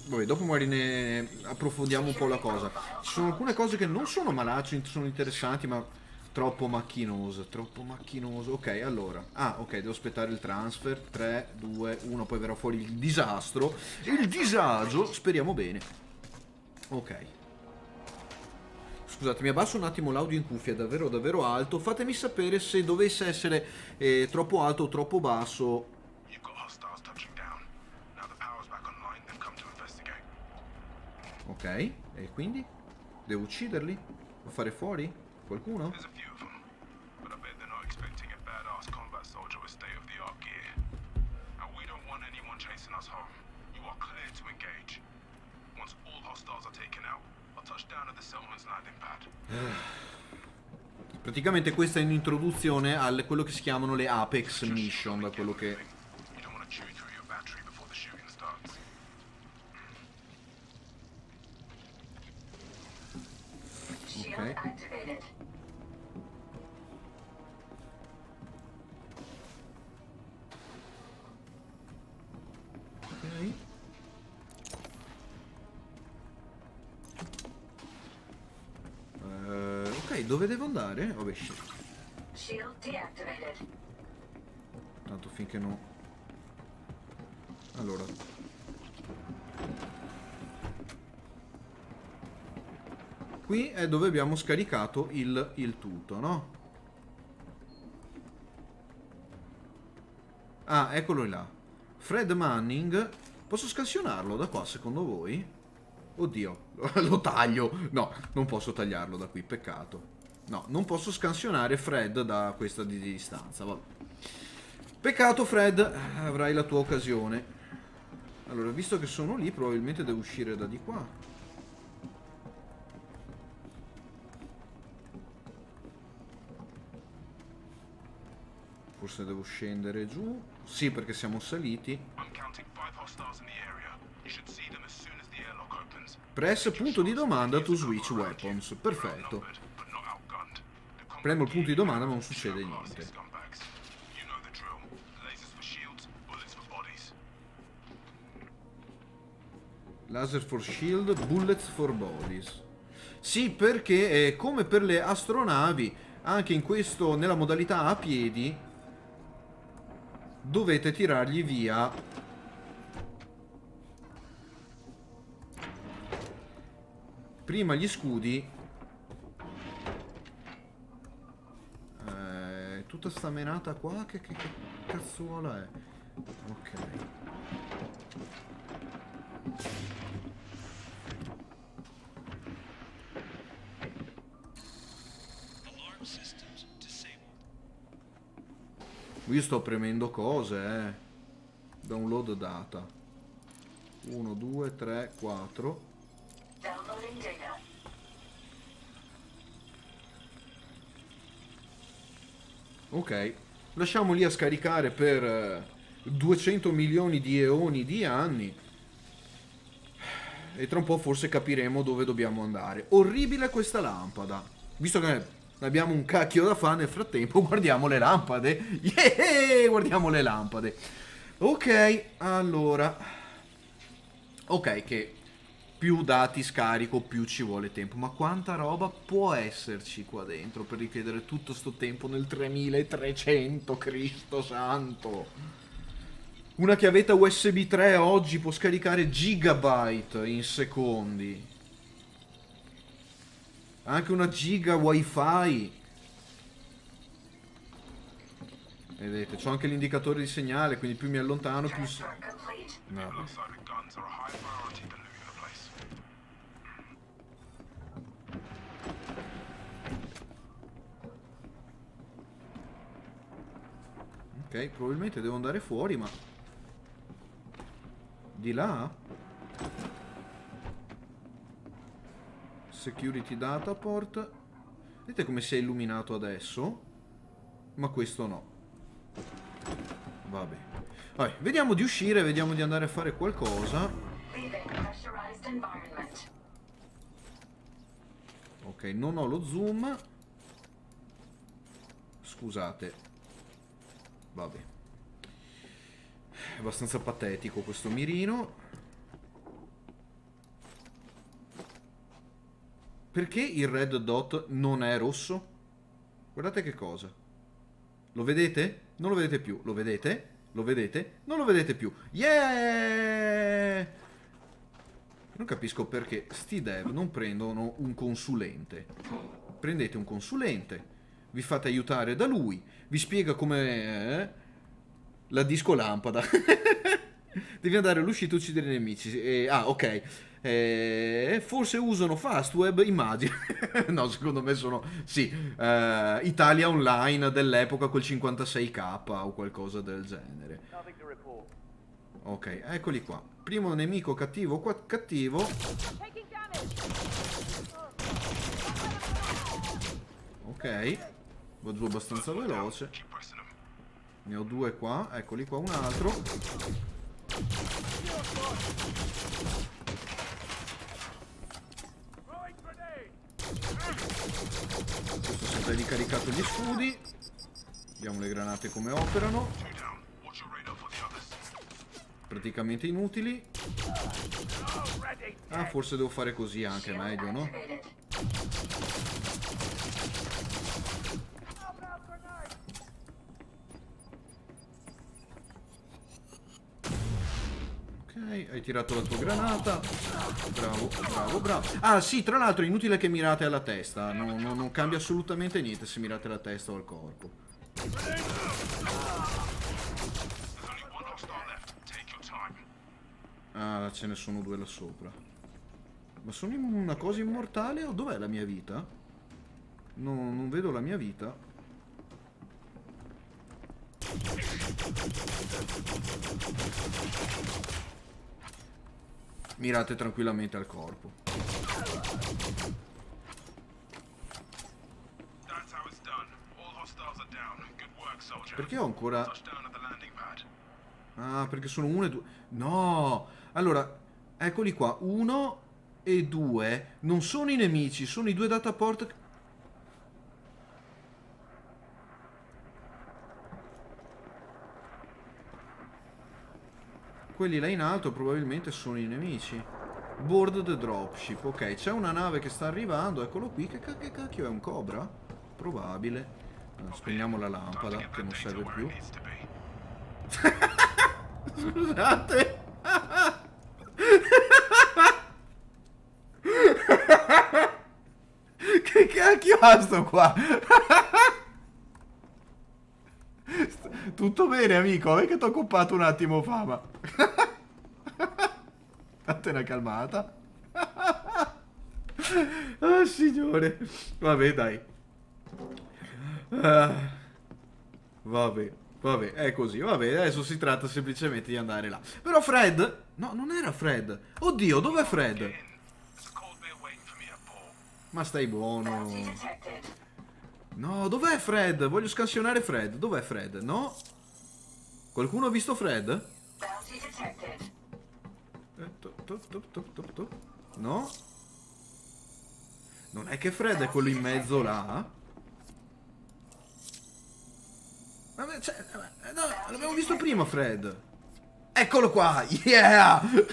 S1: Vabbè, dopo magari ne approfondiamo un po' la cosa. Ci sono alcune cose che non sono malacce, sono interessanti, ma troppo macchinoso, troppo macchinoso. Ok, allora. Ah, ok, devo aspettare il transfer. 3, 2, 1, poi verrà fuori il disastro. Il disagio, speriamo bene. Ok. Scusate, mi abbasso un attimo l'audio in cuffia, è davvero davvero alto. Fatemi sapere se dovesse essere troppo alto o troppo basso.
S2: You've got hostiles touching down. Now the power's back online, then come to investigate.
S1: Ok, e quindi? Devo ucciderli? Devo fare fuori? Qualcuno?
S2: There's a few of them, but I bet they're not expecting a badass combat soldier with state-of-the-art gear. And we don't want anyone chasing us home. You are clear to engage. Once all hostiles are taken out, I'll touch down at the settlement's landing pad.
S1: Praticamente questa è un'introduzione a quello che si chiamano le Apex Mission, da quello che...
S2: You don't want to chew through your battery before the shooting starts.
S3: Shield
S1: Okay.
S3: activated.
S1: Ok. Ok, dove devo andare? Vabbè, shit.
S3: Shield deactivated.
S1: Tanto finché no... Allora... Qui è dove abbiamo scaricato il tutto, no? Ah, eccolo là. Fred Manning. Posso scansionarlo da qua, secondo voi? Oddio, lo taglio. No, non posso tagliarlo da qui, peccato. No, non posso scansionare Fred da questa di distanza, vabbè. Peccato, Fred, avrai la tua occasione. Allora, visto che sono lì, probabilmente devo uscire da di qua. Forse devo scendere giù. Sì, perché siamo saliti.
S2: I'm counting 5 hostiles in the area. You should see them as soon as the airlock opens.
S1: Press punto di domanda to switch weapons. Perfetto.
S2: Outnumbered, but not outgunned. The combat
S1: Premo il punto di
S2: gear
S1: domanda ma non
S2: is
S1: succede
S2: outclassed
S1: niente.
S2: these scumbags. You know the drill. Lasers for shields, bullets for bodies.
S1: Laser for shield, bullets for bodies. Sì, perché come per le astronavi, anche in questo, nella modalità a piedi, dovete tirargli via prima gli scudi. Tutta sta menata qua, che cazzuola è? Ok. Io sto premendo cose, Download data. 1, 2, 3, 4.
S3: Downloading data.
S1: Ok. Lasciamo lì a scaricare per 200 milioni di eoni di anni. E tra un po' forse capiremo dove dobbiamo andare. Orribile questa lampada. Visto che abbiamo un cacchio da fare, nel frattempo guardiamo le lampade. Yeah! Guardiamo le lampade. Ok, allora. Ok, che più dati scarico, più ci vuole tempo. Ma quanta roba può esserci qua dentro per richiedere tutto sto tempo nel 3300, Cristo santo. Una chiavetta USB 3 oggi può scaricare gigabyte in secondi. Anche una giga wifi. Vedete, c'ho anche l'indicatore di segnale, quindi più mi allontano più...
S3: Transfer complete.
S1: No.
S2: Looks like the guns are a high priority than looting the place.
S1: Ok, probabilmente devo andare fuori, ma... Di là? Security Dataport. Vedete come si è illuminato adesso? Ma questo no. Vabbè. Vabbè, vediamo di uscire, vediamo di andare a fare qualcosa.
S3: Leaving pressurized environment.
S1: Ok, non ho lo zoom. Scusate. Vabbè. È abbastanza patetico questo mirino. Perché il red dot non è rosso? Guardate che cosa. Lo vedete? Non lo vedete più. Lo vedete? Lo vedete? Non lo vedete più. Yeah! Non capisco perché sti dev non prendono un consulente. Prendete un consulente, vi fate aiutare da lui, vi spiega come la disco lampada. Devi andare all'uscita e uccidere i nemici. Ok. Forse usano Fastweb, immagino. No, secondo me sono... Sì, Italia Online dell'epoca col 56k o qualcosa del genere. Ok, eccoli qua. Primo nemico cattivo, cattivo. Ok, va giù abbastanza veloce.
S2: Keep pressing them.
S1: Ne ho due qua, eccoli qua, un altro. Questo si è ricaricato gli scudi. Vediamo le granate come operano.
S2: Two down. Watch your radar for the others.
S1: Praticamente inutili. Ah, forse devo fare così anche,
S3: Shield
S1: meglio, no?
S3: activated.
S1: Ok, hai tirato la tua granata. Bravo, bravo, bravo. Ah, sì, tra l'altro è inutile che mirate alla testa. Non cambia assolutamente niente se mirate alla testa o al corpo.
S2: There's only one hostile left. Take your time.
S1: Ah, ce ne sono due là sopra. Ma sono in una cosa immortale o dov'è la mia vita? No, non vedo la mia vita. Mirate tranquillamente al corpo.
S2: That's how it's done. All hostiles are down. Good work, soldier.
S1: Perché ho ancora...
S2: Touchdown at the landing pad.
S1: Ah, perché sono uno e due... No! Allora, eccoli qua. 1 e 2 non sono i nemici, sono i due dataport... Quelli là in alto probabilmente sono i nemici. Board the dropship. Ok, c'è una nave che sta arrivando. Eccolo qui. Che cacchio è? Un Cobra? Probabile. Spegniamo la
S2: Time to
S1: lampada
S2: get
S1: che
S2: that
S1: non
S2: data
S1: serve
S2: where
S1: più.
S2: it needs to be.
S1: Scusate. Che cacchio ha sto qua? Tutto bene, amico? È che ti ho occupato un attimo fa, ma... Fate una calmata. Ah, signore. Vabbè, dai. Vabbè, è così. Vabbè, adesso si tratta semplicemente di andare là. Però Fred... No, non era Fred. Oddio, dov'è Fred?
S2: There's a cold beer waiting for me at Paul.
S1: Ma stai buono.
S3: Bounty detected.
S1: No, dov'è Fred? Voglio scansionare Fred. Dov'è Fred? No? Qualcuno ha visto Fred?
S3: Bounty detected.
S1: No? Non è che Fred è quello in mezzo là? Vabbè, cioè, no, l'abbiamo visto prima Fred. Eccolo qua! Yeah!
S3: Bounty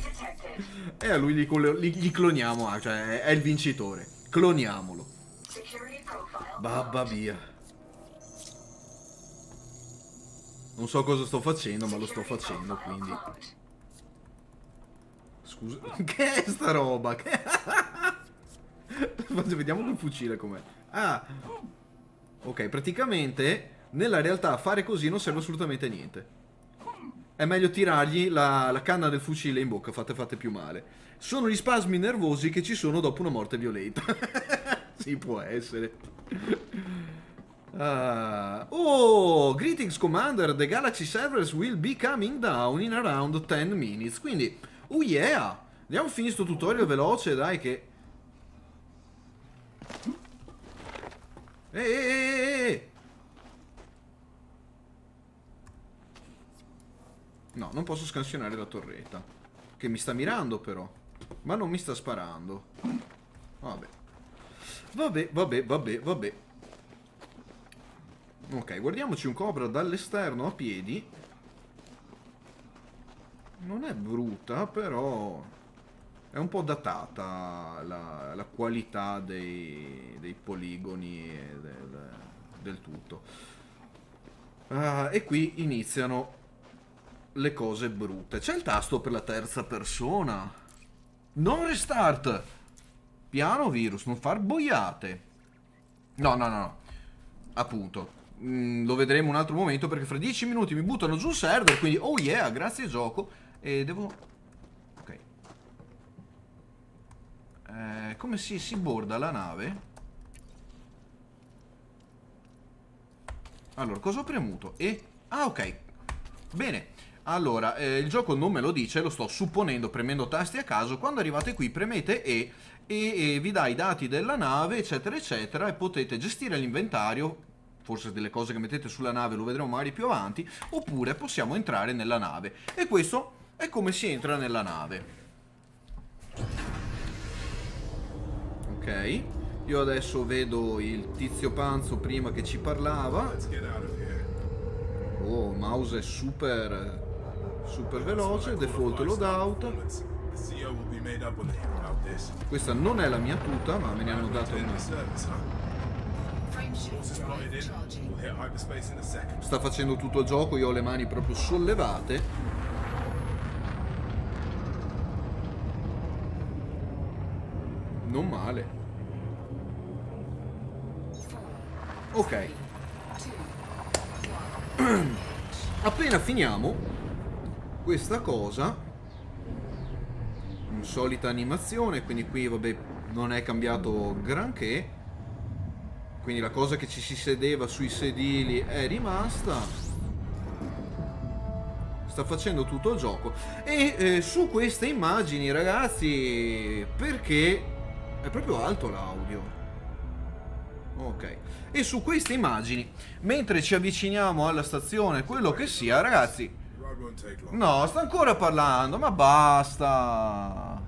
S3: detected.
S1: E a lui gli cloniamo, cioè è il vincitore. Cloniamolo.
S3: Security profile.
S1: Babba via. Non so cosa sto facendo, ma lo sto
S3: Security
S1: facendo,
S3: profile
S1: quindi...
S3: cloned.
S1: Scusa, che è sta roba? Vediamo quel fucile com'è. Ah, ok, praticamente nella realtà fare così non serve assolutamente a niente. È meglio tirargli la canna del fucile in bocca, fate più male. Sono gli spasmi nervosi che ci sono dopo una morte violenta. Sì, può essere. Oh, greetings Commander, the Galaxy servers will be coming down in around 10 minutes. Quindi, oh yeah, andiamo a finire sto tutorial veloce, dai che... Eeeh! No, non posso scansionare la torretta, che mi sta mirando però, ma non mi sta sparando. Vabbè. Vabbè. Ok, guardiamoci un Cobra dall'esterno a piedi. Non è brutta, però è un po' datata la qualità dei poligoni e del tutto. E qui iniziano le cose brutte. C'è il tasto per la terza persona. Non restart. Piano virus, non far boiate. No. Appunto. Lo vedremo un altro momento perché fra 10 minuti mi buttano giù il server, quindi oh yeah, grazie gioco. E devo... Ok. Come si borda la nave? Allora, cosa ho premuto? Ah, ok. Bene. Allora, il gioco non me lo dice, lo sto supponendo premendo tasti a caso. Quando arrivate qui premete e vi dà i dati della nave, eccetera, eccetera, e potete gestire l'inventario. Forse delle cose che mettete sulla nave lo vedremo magari più avanti, oppure possiamo entrare nella nave. E questo è come si entra nella nave. Ok, io adesso vedo il tizio panzo prima che ci parlava. Oh, mouse è super veloce, default loadout. Questa non è la mia tuta, ma me ne hanno dato una. Sta facendo tutto il gioco, io ho le mani proprio sollevate. Non male. Ok. Appena finiamo questa cosa, solita animazione, quindi qui vabbè non è cambiato granché. Quindi la cosa che ci si sedeva sui sedili è rimasta. Sta facendo tutto il gioco. E su queste immagini, ragazzi, perché è proprio alto l'audio. Ok. E su queste immagini, mentre ci avviciniamo alla stazione, quello che sia, ragazzi. No, sta ancora parlando, ma basta.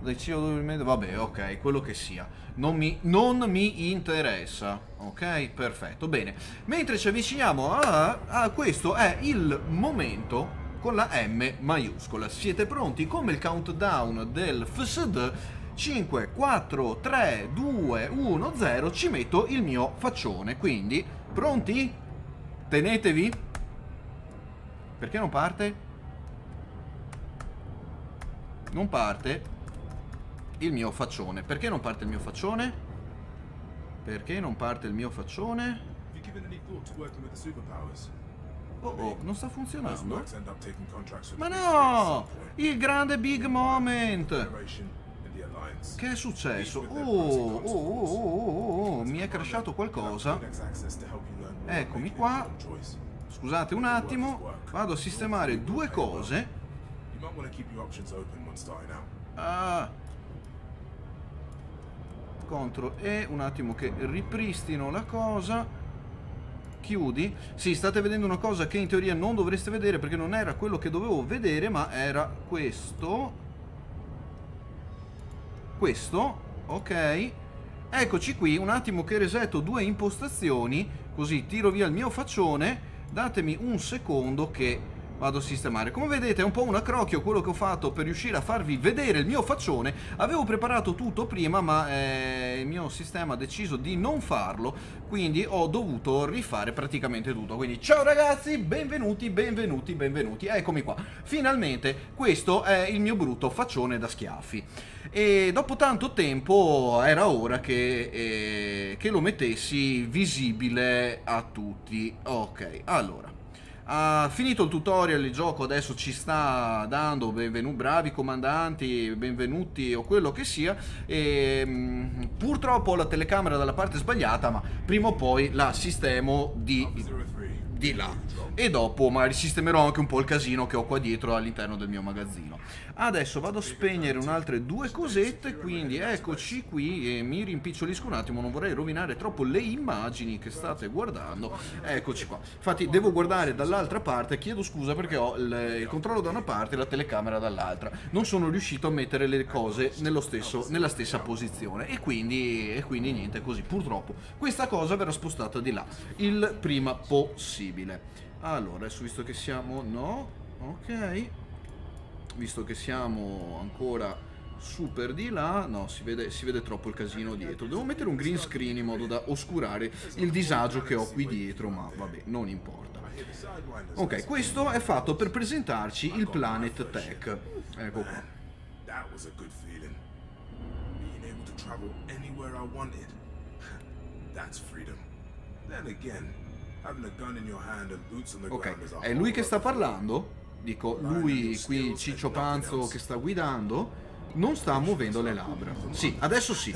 S1: Vabbè, ok, quello che sia. Non mi interessa. Ok, perfetto, bene. Mentre ci avviciniamo a questo è il momento con la M maiuscola. Siete pronti? Come il countdown del FSD 5, 4, 3, 2, 1, 0 ci metto il mio faccione. Quindi, pronti? Tenetevi. Perché non parte? Non parte il mio faccione. Perché non parte il mio faccione? Perché non parte il mio faccione? Oh, non sta funzionando? Ma no! Il grande big moment! Che è successo? Oh, mi è crashato qualcosa. Eccomi qua. Scusate un attimo. Vado a sistemare due cose. Ctrl E, un attimo che ripristino la cosa. Chiudi. Sì, state vedendo una cosa che in teoria non dovreste vedere perché non era quello che dovevo vedere, ma era questo. Questo, ok. Eccoci qui, un attimo che resetto due impostazioni, così tiro via il mio faccione. Datemi un secondo che vado a sistemare. Come vedete è un po' un accrocchio quello che ho fatto per riuscire a farvi vedere il mio faccione. Avevo preparato tutto prima, ma il mio sistema ha deciso di non farlo, quindi ho dovuto rifare praticamente tutto. Quindi ciao ragazzi, benvenuti. Eccomi qua. Finalmente questo è il mio brutto faccione da schiaffi. E dopo tanto tempo era ora che lo mettessi visibile a tutti. Ok, allora Ha finito il tutorial, il gioco adesso ci sta dando benvenuti, bravi comandanti, benvenuti o quello che sia, e purtroppo ho la telecamera dalla parte sbagliata, ma prima o poi la sistemo di là, e dopo magari sistemerò anche un po' il casino che ho qua dietro all'interno del mio magazzino. Adesso vado a spegnere un'altre due cosette, quindi eccoci qui, e mi rimpicciolisco un attimo, non vorrei rovinare troppo le immagini che state guardando. Eccoci qua, infatti devo guardare dall'altra parte, chiedo scusa perché ho il controllo da una parte e la telecamera dall'altra, non sono riuscito a mettere le cose nella stessa posizione, e quindi niente, così purtroppo questa cosa verrà spostata di là il prima possibile. Allora, adesso visto che siamo... no, ok, visto che siamo ancora super di là, no, si vede troppo il casino dietro. Devo mettere un green screen in modo da oscurare il disagio che ho qui dietro, ma vabbè, non importa. Ok, questo è fatto per presentarci il Planet Tech. Ecco qua.
S2: That was a good feeling. Being able to travel anywhere I wanted. That's freedom. Then again, having a gun in your hand and boots on the
S1: Ok,
S2: ground is a
S1: è lui che
S2: whole
S1: sta
S2: other thing.
S1: parlando? Dico, lui qui, Ciccio Panzo, che sta guidando, non sta muovendo le labbra. Sì, adesso sì.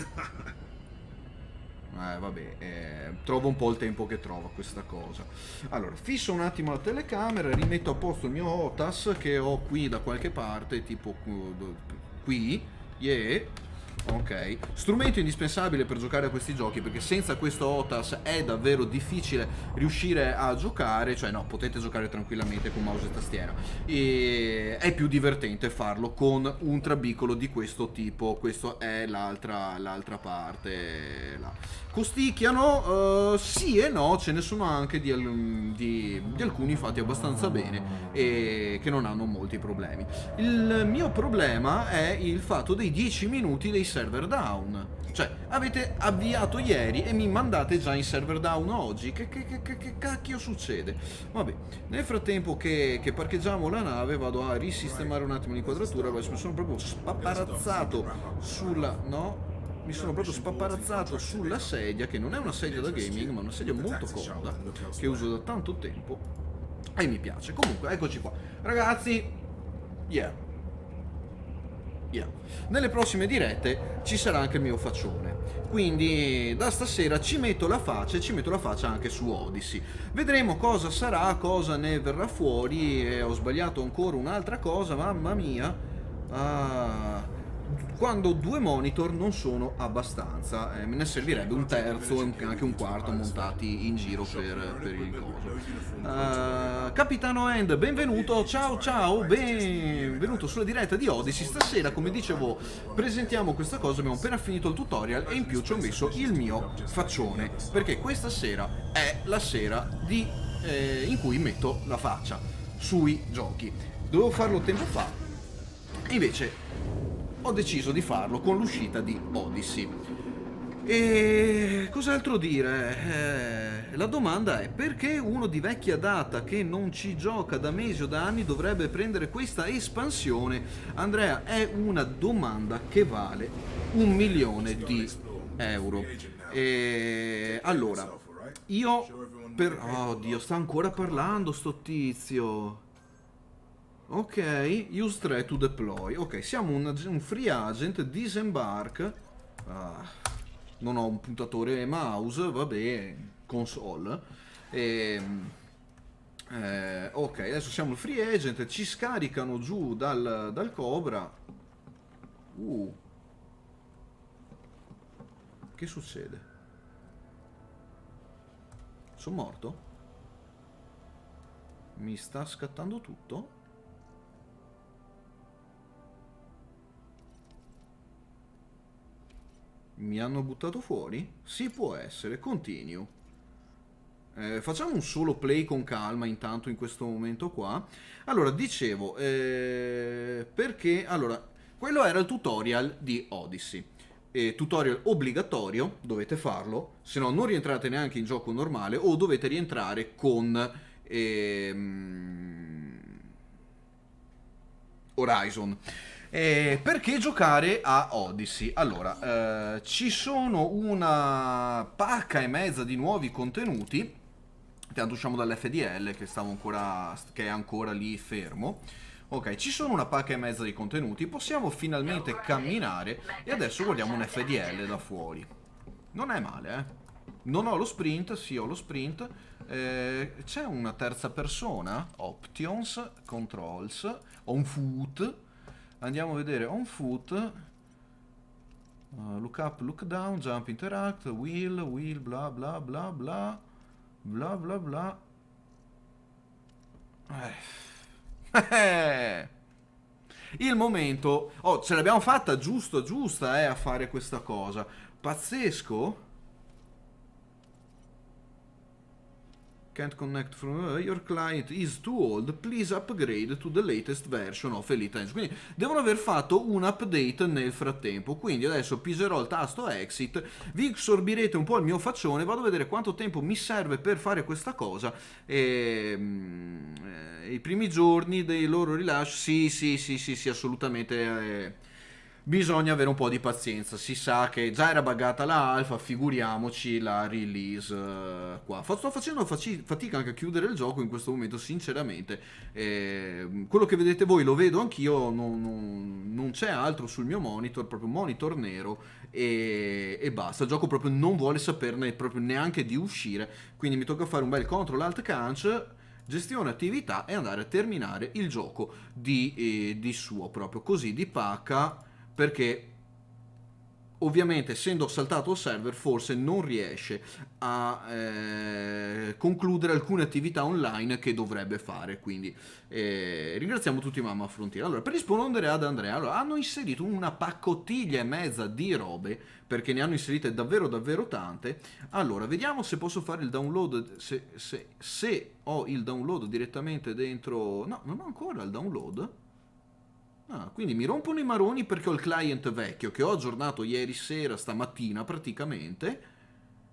S1: Vabbè, trovo un po' il tempo che trova questa cosa. Allora, fisso un attimo la telecamera, rimetto a posto il mio OTAS che ho qui da qualche parte, tipo qui, yeah. Ok, strumento indispensabile per giocare a questi giochi, perché senza questo OTAS è davvero difficile riuscire a giocare, cioè no, potete giocare tranquillamente con mouse e tastiera, e è più divertente farlo con un trabicolo di questo tipo. Questo è l'altra parte là. Costicchiano, sì e no, ce ne sono anche di alcuni fatti abbastanza bene e che non hanno molti problemi. Il mio problema è il fatto dei 10 minuti dei server down. Cioè, avete avviato ieri e mi mandate già in server down oggi. Che cacchio succede? Vabbè, nel frattempo che parcheggiamo la nave, vado a risistemare un attimo l'inquadratura. Mi sono proprio spaparazzato sulla... no? Mi sono proprio spaparazzato sulla sedia, che non è una sedia da gaming, ma una sedia molto comoda, che uso da tanto tempo e mi piace. Comunque, eccoci qua. Ragazzi, yeah. Nelle prossime dirette ci sarà anche il mio faccione, quindi da stasera ci metto la faccia anche su Odyssey. Vedremo cosa sarà, cosa ne verrà fuori. Ho sbagliato ancora un'altra cosa, mamma mia. Quando 2 monitor non sono abbastanza, me ne servirebbe un terzo e anche un quarto montati in giro per il coso. Capitano End, benvenuto, ciao, benvenuto sulla diretta di Odyssey. Stasera, come dicevo, presentiamo questa cosa, abbiamo appena finito il tutorial e in più ci ho messo il mio faccione, perché questa sera è la sera in cui metto la faccia sui giochi. Dovevo farlo tempo fa, invece ho deciso di farlo con l'uscita di Odyssey. E cos'altro dire? La domanda è: perché uno di vecchia data che non ci gioca da mesi o da anni dovrebbe prendere questa espansione? Andrea, è una domanda che vale 1 milione di euro. E allora, oddio, sta ancora parlando sto tizio. Ok, use 3 to deploy. Ok, siamo un free agent, disembark. Non ho un puntatore mouse, vabbè, console. Ok, adesso siamo il free agent, ci scaricano giù dal Cobra. Che succede? Sono morto? Mi sta scattando tutto? Mi hanno buttato fuori? Sì, può essere. Continue. Facciamo un solo play con calma intanto in questo momento qua. Allora, dicevo, perché... Allora, quello era il tutorial di Odyssey. Tutorial obbligatorio, dovete farlo, se no non rientrate neanche in gioco normale o dovete rientrare con Horizon. Perché giocare a Odyssey? Allora, ci sono una pacca e mezza di nuovi contenuti, Tanto usciamo dall'FDL che è ancora lì fermo. Ok, ci sono una pacca e mezza di contenuti, possiamo finalmente camminare e adesso guardiamo un FDL da fuori. Non è male, eh. Non ho lo sprint, sì ho lo sprint. C'è una terza persona, options, controls, on foot. Andiamo a vedere on foot. Look up, look down, jump, interact, wheel, bla bla bla bla. Bla bla bla. Il momento. Oh, ce l'abbiamo fatta giusta a fare questa cosa. Pazzesco. Can't connect from your client is too old, please upgrade to the latest version of Elite Engine. Quindi devono aver fatto un update nel frattempo. Quindi adesso piserò il tasto exit, vi sorbirete un po' il mio faccione, vado a vedere quanto tempo mi serve per fare questa cosa. I primi giorni dei loro rilasci, sì, assolutamente. Bisogna avere un po' di pazienza, si sa che già era buggata la alfa, figuriamoci la release qua. Sto facendo fatica anche a chiudere il gioco in questo momento, sinceramente. Quello che vedete voi lo vedo anch'io, non c'è altro sul mio monitor, proprio monitor nero e basta. Il gioco proprio non vuole saperne proprio neanche di uscire, quindi mi tocca fare un bel Ctrl Alt Canc, gestione attività e andare a terminare il gioco di suo, proprio così di pacca. Perché ovviamente essendo saltato il server forse non riesce a concludere alcune attività online che dovrebbe fare, quindi ringraziamo tutti Mamma Frontiera. Allora, per rispondere ad Andrea, allora, hanno inserito una paccottiglia e mezza di robe, perché ne hanno inserite davvero tante. Allora, vediamo se posso fare il download, se ho il download direttamente dentro. No, non ho ancora il download. Quindi mi rompono i maroni perché ho il client vecchio che ho aggiornato ieri sera, stamattina praticamente.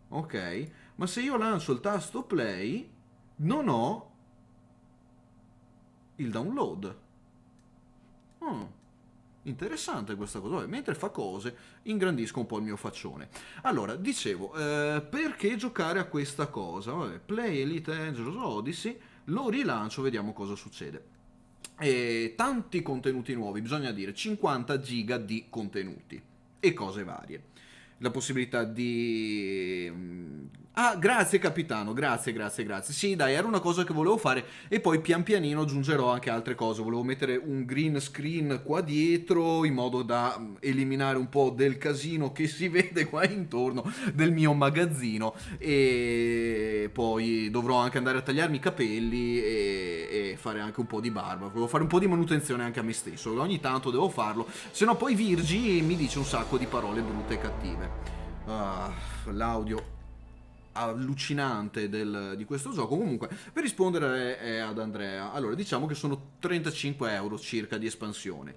S1: Ok, ma se io lancio il tasto play non ho il download. Interessante questa cosa. Vabbè, mentre fa cose ingrandisco un po' il mio faccione. Allora, dicevo, perché giocare a questa cosa? Vabbè, Play Elite Dangerous Odyssey, lo rilancio, vediamo cosa succede. Tanti contenuti nuovi, bisogna dire 50 giga di contenuti e cose varie. La possibilità di... grazie capitano, grazie. Sì, dai, era una cosa che volevo fare e poi pian pianino aggiungerò anche altre cose. Volevo mettere un green screen qua dietro in modo da eliminare un po' del casino che si vede qua intorno del mio magazzino, e poi dovrò anche andare a tagliarmi i capelli e fare anche un po' di barba. Volevo fare un po' di manutenzione anche a me stesso, ogni tanto devo farlo, se no poi Virgi mi dice un sacco di parole brutte e cattive. L'audio allucinante di questo gioco. Comunque, per rispondere ad Andrea, allora diciamo che sono 35 euro circa di espansione.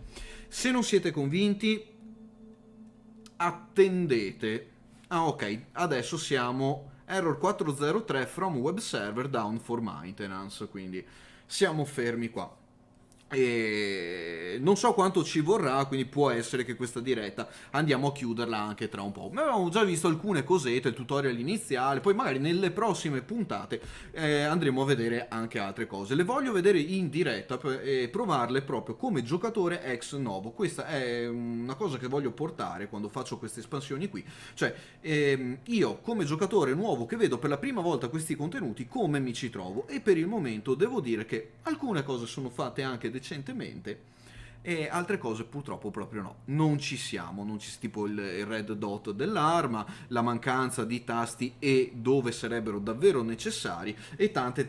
S1: Se non siete convinti, attendete. Ok, adesso siamo error 403 from web server down for maintenance, quindi siamo fermi qua. E non so quanto ci vorrà, quindi può essere che questa diretta andiamo a chiuderla anche tra un po'. Ma avevamo già visto alcune cosette, il tutorial iniziale, poi magari nelle prossime puntate andremo a vedere anche altre cose. Le voglio vedere in diretta e provarle proprio come giocatore ex novo. Questa è una cosa che voglio portare quando faccio queste espansioni qui, cioè io come giocatore nuovo che vedo per la prima volta questi contenuti, come mi ci trovo. E per il momento devo dire che alcune cose sono fatte anche decentemente e altre cose purtroppo proprio no, non ci siamo, tipo il red dot dell'arma, la mancanza di tasti e dove sarebbero davvero necessari, e tante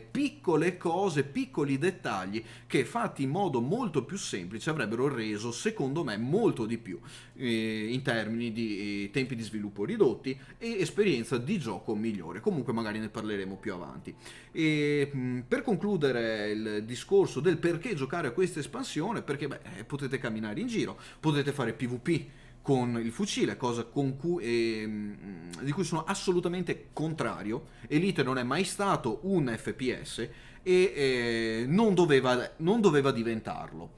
S1: piccole cose, piccoli dettagli che fatti in modo molto più semplice avrebbero reso secondo me molto di più in termini di tempi di sviluppo ridotti e esperienza di gioco migliore. Comunque magari ne parleremo più avanti. E per concludere il discorso del perché giocare a questa espansione, perché potete camminare in giro, potete fare PvP con il fucile, cosa di cui sono assolutamente contrario. Elite non è mai stato un FPS e non doveva diventarlo.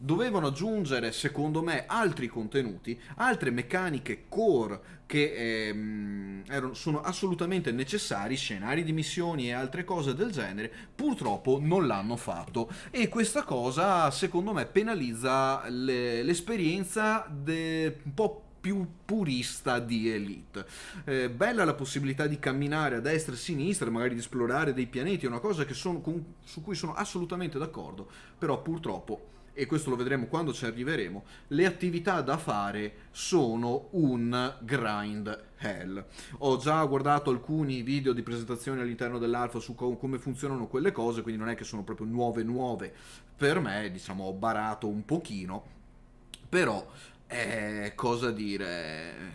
S1: dovevano aggiungere, secondo me, altri contenuti, altre meccaniche core che sono assolutamente necessari, scenari di missioni e altre cose del genere. Purtroppo non l'hanno fatto, e questa cosa secondo me penalizza l'esperienza un po' più purista di Elite. Bella la possibilità di camminare a destra e a sinistra, magari di esplorare dei pianeti, è una cosa su cui sono assolutamente d'accordo, però purtroppo, e questo lo vedremo quando ci arriveremo, le attività da fare sono un grind hell. Ho già guardato alcuni video di presentazione all'interno dell'alfa su come funzionano quelle cose, quindi non è che sono proprio nuove per me, diciamo ho barato un pochino, però cosa dire,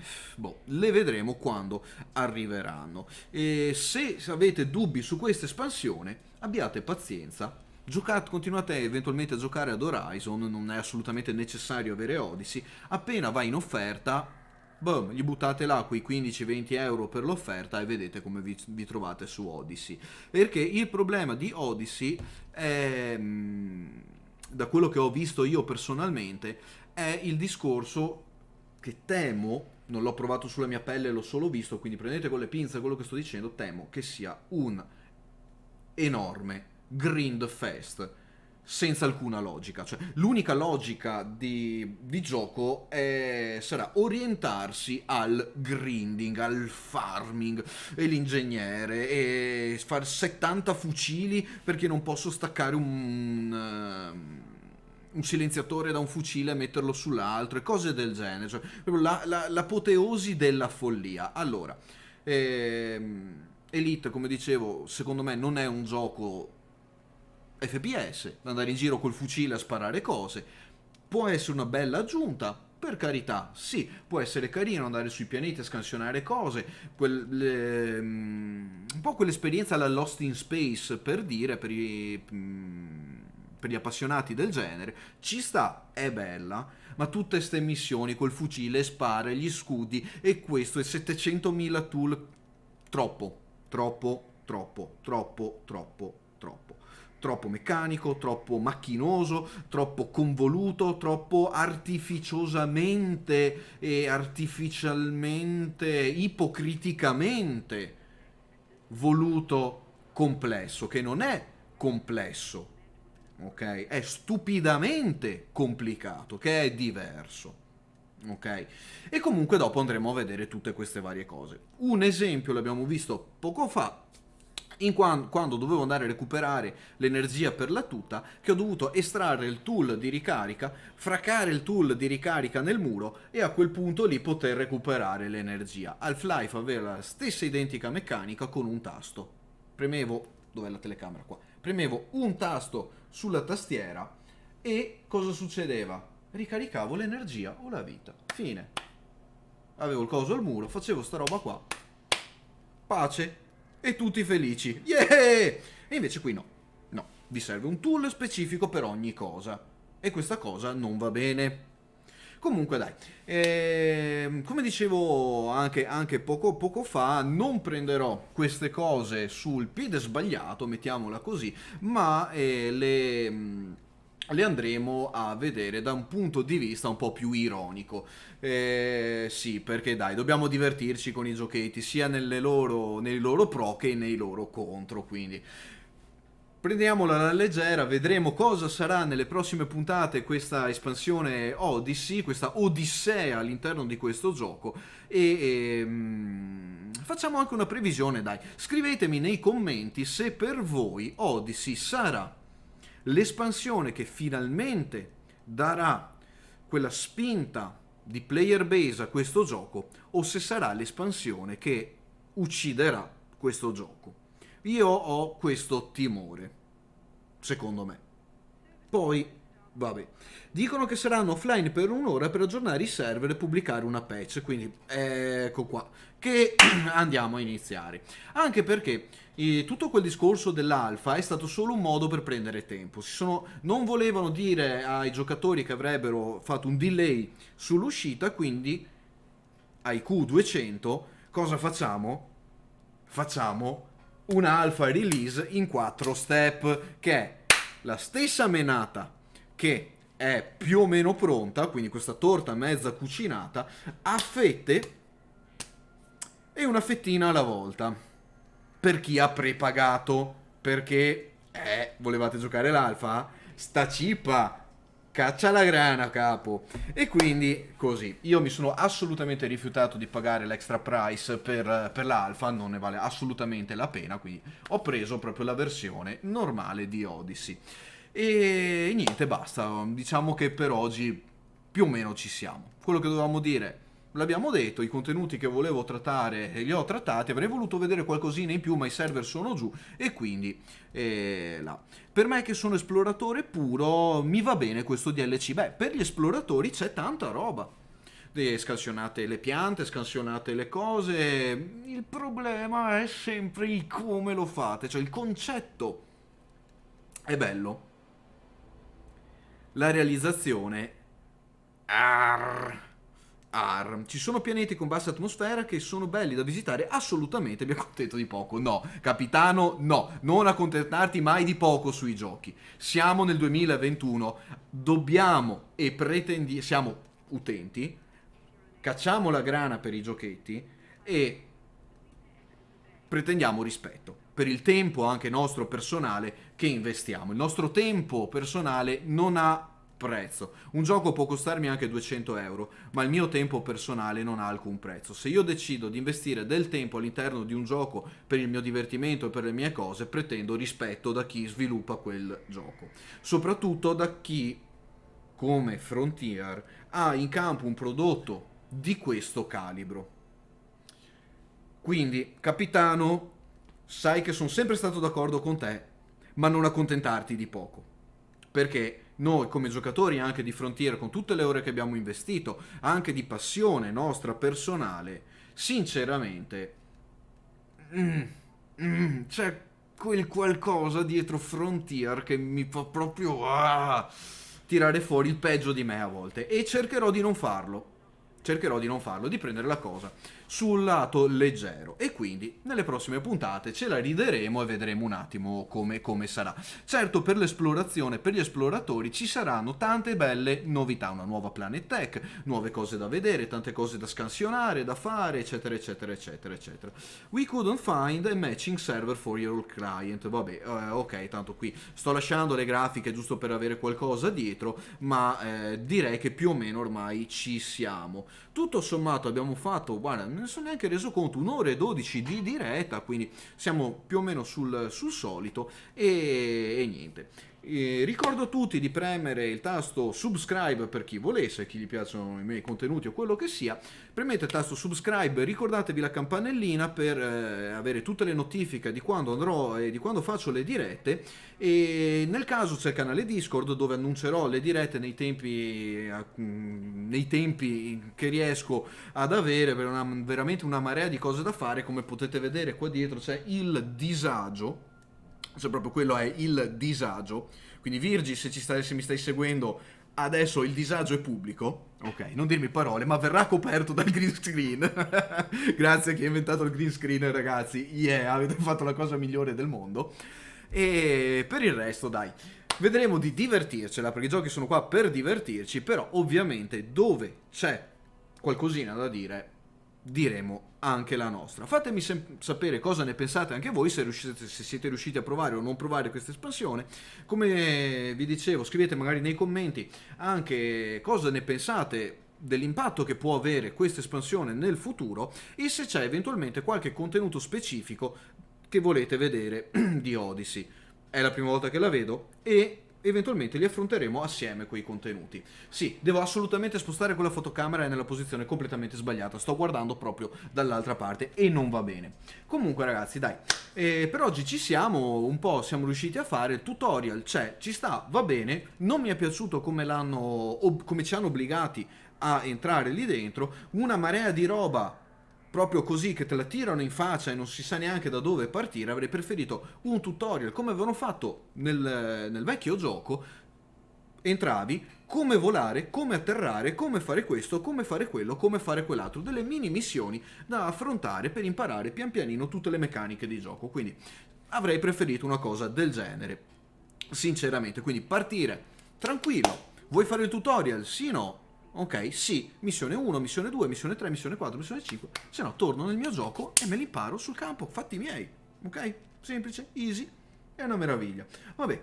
S1: le vedremo quando arriveranno. E se avete dubbi su questa espansione, abbiate pazienza, continuate eventualmente a giocare ad Horizon, non è assolutamente necessario avere Odyssey. Appena va in offerta, boom, gli buttate là quei 15-20 euro per l'offerta e vedete come vi trovate su Odyssey. Perché il problema di Odyssey è, da quello che ho visto io personalmente, è il discorso che temo, non l'ho provato sulla mia pelle, l'ho solo visto, quindi prendete con le pinze quello che sto dicendo, temo che sia un enorme grind fest senza alcuna logica. Cioè, l'unica logica di gioco sarà orientarsi al grinding, al farming, e l'ingegnere, e far 70 fucili perché non posso staccare un silenziatore da un fucile e metterlo sull'altro, e cose del genere. Cioè, l'apoteosi della follia. Allora, Elite, come dicevo, secondo me non è un gioco FPS, da andare in giro col fucile a sparare cose. Può essere una bella aggiunta, per carità, sì, può essere carino andare sui pianeti a scansionare cose, un po' quell'esperienza alla Lost in Space, per dire, per gli appassionati del genere, ci sta, è bella, ma tutte ste missioni col fucile, spara, gli scudi, e questo è 700.000 tool, troppo meccanico, troppo macchinoso, troppo convoluto, troppo artificiosamente e artificialmente, ipocriticamente voluto complesso, che non è complesso, ok? È stupidamente complicato, che è diverso. Ok? E comunque dopo andremo a vedere tutte queste varie cose. Un esempio l'abbiamo visto poco fa, quando dovevo andare a recuperare l'energia per la tuta, che ho dovuto estrarre il tool di ricarica, fraccare il tool di ricarica nel muro, e a quel punto lì poter recuperare l'energia. Half-Life aveva la stessa identica meccanica con un tasto. Premevo, dov'è la telecamera qua? Premevo un tasto sulla tastiera e cosa succedeva? Ricaricavo l'energia o la vita. Fine. Avevo il coso al muro, facevo sta roba qua. Pace. E tutti felici. Yeah! E invece qui no. No, vi serve un tool specifico per ogni cosa. E questa cosa non va bene. Comunque dai, come dicevo anche poco fa, non prenderò queste cose sul piede sbagliato, mettiamola così, ma le andremo a vedere da un punto di vista un po' più ironico. Sì, perché dai, dobbiamo divertirci con i giochetti, sia nei loro pro che nei loro contro, quindi prendiamola alla leggera, vedremo cosa sarà nelle prossime puntate questa espansione Odyssey, questa odissea all'interno di questo gioco, e facciamo anche una previsione, dai. Scrivetemi nei commenti se per voi Odyssey sarà l'espansione che finalmente darà quella spinta di player base a questo gioco, o se sarà l'espansione che ucciderà questo gioco. Io ho questo timore, secondo me. Poi, vabbè, dicono che saranno offline per un'ora per aggiornare i server e pubblicare una patch, quindi ecco qua, che andiamo a iniziare. Anche perché tutto quel discorso dell'alfa è stato solo un modo per prendere tempo. Non volevano dire ai giocatori che avrebbero fatto un delay sull'uscita, quindi ai Q200 cosa facciamo? Facciamo una alpha release in 4 step, che è la stessa menata che è più o meno pronta, quindi questa torta mezza cucinata, a fette e una fettina alla volta. Per chi ha prepagato, perché, volevate giocare l'alfa? Sta cippa! Caccia la grana, capo. E quindi così. Io mi sono assolutamente rifiutato di pagare l'extra price per l'alfa, non ne vale assolutamente la pena, quindi ho preso proprio la versione normale di Odyssey. E niente, basta. Diciamo che per oggi più o meno ci siamo. Quello che dovevamo dire l'abbiamo detto, i contenuti che volevo trattare li ho trattati, avrei voluto vedere qualcosina in più, ma i server sono giù e quindi là. Per me che sono esploratore puro mi va bene questo DLC. Beh, per gli esploratori c'è tanta roba. Scansionate le piante, scansionate le cose. Il problema è sempre il come lo fate, cioè il concetto è bello. La realizzazione... Ci sono pianeti con bassa atmosfera che sono belli da visitare, assolutamente mi accontento di poco. No, capitano, no, non accontentarti mai di poco sui giochi. Siamo nel 2021, dobbiamo e pretendiamo, siamo utenti, cacciamo la grana per i giochetti e pretendiamo rispetto per il tempo anche nostro personale che investiamo. Il nostro tempo personale non ha prezzo. Un gioco può costarmi anche 200 euro, ma il mio tempo personale non ha alcun prezzo. Se io decido di investire del tempo all'interno di un gioco per il mio divertimento e per le mie cose, pretendo rispetto da chi sviluppa quel gioco. Soprattutto da chi, come Frontier, ha in campo un prodotto di questo calibro. Quindi, capitano, sai che sono sempre stato d'accordo con te, ma non accontentarti di poco. Perché noi come giocatori anche di Frontier, con tutte le ore che abbiamo investito, anche di passione nostra personale, sinceramente c'è quel qualcosa dietro Frontier che mi fa proprio tirare fuori il peggio di me a volte, e cercherò di non farlo, di prendere la cosa sul lato leggero, e quindi nelle prossime puntate ce la rideremo e vedremo un attimo come sarà. Certo, per l'esplorazione, per gli esploratori ci saranno tante belle novità, una nuova Planet Tech, nuove cose da vedere, tante cose da scansionare, da fare, eccetera eccetera eccetera eccetera. We couldn't find a matching server for your client. Vabbè, ok, tanto qui sto lasciando le grafiche giusto per avere qualcosa dietro, ma direi che più o meno ormai ci siamo. Tutto sommato abbiamo fatto, guarda, non ne sono neanche reso conto, 1 ora e 12 di diretta, quindi siamo più o meno sul solito, e niente. Ricordo a tutti di premere il tasto subscribe per chi volesse, chi gli piacciono i miei contenuti o quello che sia. Premete il tasto subscribe, ricordatevi la campanellina per avere tutte le notifiche di quando andrò e di quando faccio le dirette, e nel caso c'è il canale Discord dove annuncerò le dirette nei tempi che riesco ad avere, per veramente una marea di cose da fare. Come potete vedere qua dietro c'è il disagio. Cioè proprio quello è il disagio. Quindi Virgi, se mi stai seguendo, adesso il disagio è pubblico. Ok, non dirmi parole, ma verrà coperto dal green screen. Grazie a chi ha inventato il green screen, ragazzi. Yeah, avete fatto la cosa migliore del mondo. E per il resto, dai, vedremo di divertircela, perché i giochi sono qua per divertirci. Però ovviamente dove c'è qualcosina da dire, diremo anche la nostra. Fatemi sapere cosa ne pensate anche voi, se siete riusciti a provare o non provare questa espansione. Come vi dicevo, scrivete magari nei commenti anche cosa ne pensate dell'impatto che può avere questa espansione nel futuro, e se c'è eventualmente qualche contenuto specifico che volete vedere di Odyssey. È la prima volta che la vedo e eventualmente li affronteremo assieme quei contenuti. Sì, devo assolutamente spostare quella fotocamera, è nella posizione completamente sbagliata, sto guardando proprio dall'altra parte e non va bene. Comunque ragazzi, dai, per oggi ci siamo, un po' siamo riusciti a fare, il tutorial c'è, ci sta, va bene. Non mi è piaciuto come ci hanno obbligati a entrare lì dentro, una marea di roba proprio così che te la tirano in faccia e non si sa neanche da dove partire. Avrei preferito un tutorial come avevano fatto nel vecchio gioco. Entravi, come volare, come atterrare, come fare questo, come fare quello, come fare quell'altro, delle mini missioni da affrontare per imparare pian pianino tutte le meccaniche di gioco. Quindi avrei preferito una cosa del genere, sinceramente. Quindi partire tranquillo, Vuoi fare il tutorial? Sì, no? Ok, sì, missione 1, missione 2, missione 3, missione 4, missione 5. Se no, torno nel mio gioco e me li imparo sul campo, fatti miei. Ok? Semplice, easy, è una meraviglia. Vabbè,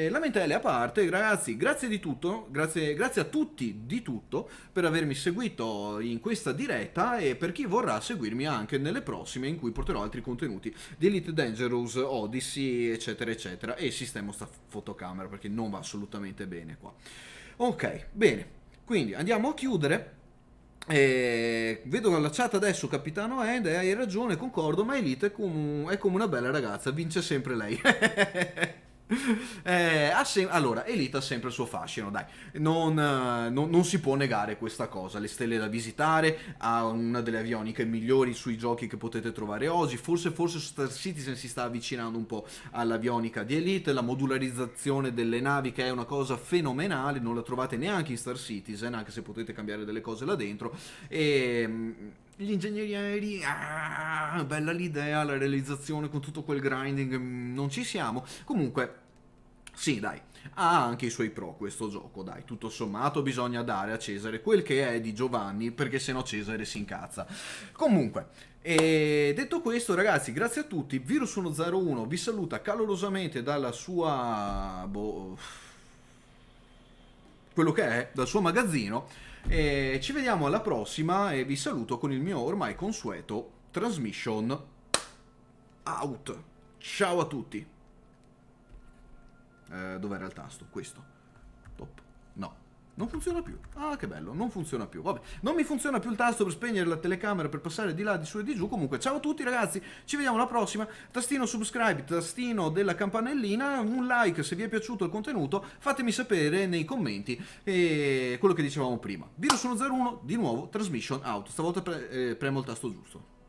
S1: lamentele a parte, ragazzi, grazie di tutto, grazie a tutti di tutto per avermi seguito in questa diretta e per chi vorrà seguirmi anche nelle prossime in cui porterò altri contenuti di Elite Dangerous, Odyssey, eccetera, eccetera. E sistemo sta fotocamera perché non va assolutamente bene qua. Ok, bene. Quindi andiamo a chiudere. Vedo la chat adesso, Capitano End, e hai ragione, concordo, ma Elite è come una bella ragazza, vince sempre lei. Allora, Elite ha sempre il suo fascino, dai, non si può negare questa cosa. Le stelle da visitare, ha una delle avioniche migliori sui giochi che potete trovare oggi. Forse Star Citizen si sta avvicinando un po' all'avionica di Elite. La modularizzazione delle navi, che è una cosa fenomenale, non la trovate neanche in Star Citizen, anche se potete cambiare delle cose là dentro. E gli ingegneri aerei, bella l'idea, la realizzazione con tutto quel grinding, non ci siamo. Comunque, sì, dai, ha anche i suoi pro questo gioco, dai, tutto sommato bisogna dare a Cesare quel che è di Giovanni, perché sennò Cesare si incazza. Comunque, e detto questo, ragazzi, grazie a tutti. Virus101 vi saluta calorosamente dalla sua... quello che è, dal suo magazzino. E ci vediamo alla prossima e vi saluto con il mio ormai consueto transmission out. Ciao a tutti. Dov'era il tasto? Questo. Top. No, non funziona più. Ah, che bello, non funziona più. Vabbè, non mi funziona più il tasto per spegnere la telecamera, per passare di là, di su e di giù. Comunque, ciao a tutti ragazzi, ci vediamo alla prossima. Tastino subscribe, tastino della campanellina, un like se vi è piaciuto il contenuto, fatemi sapere nei commenti quello che dicevamo prima. Virus101, di nuovo, transmission out. Stavolta premo il tasto giusto.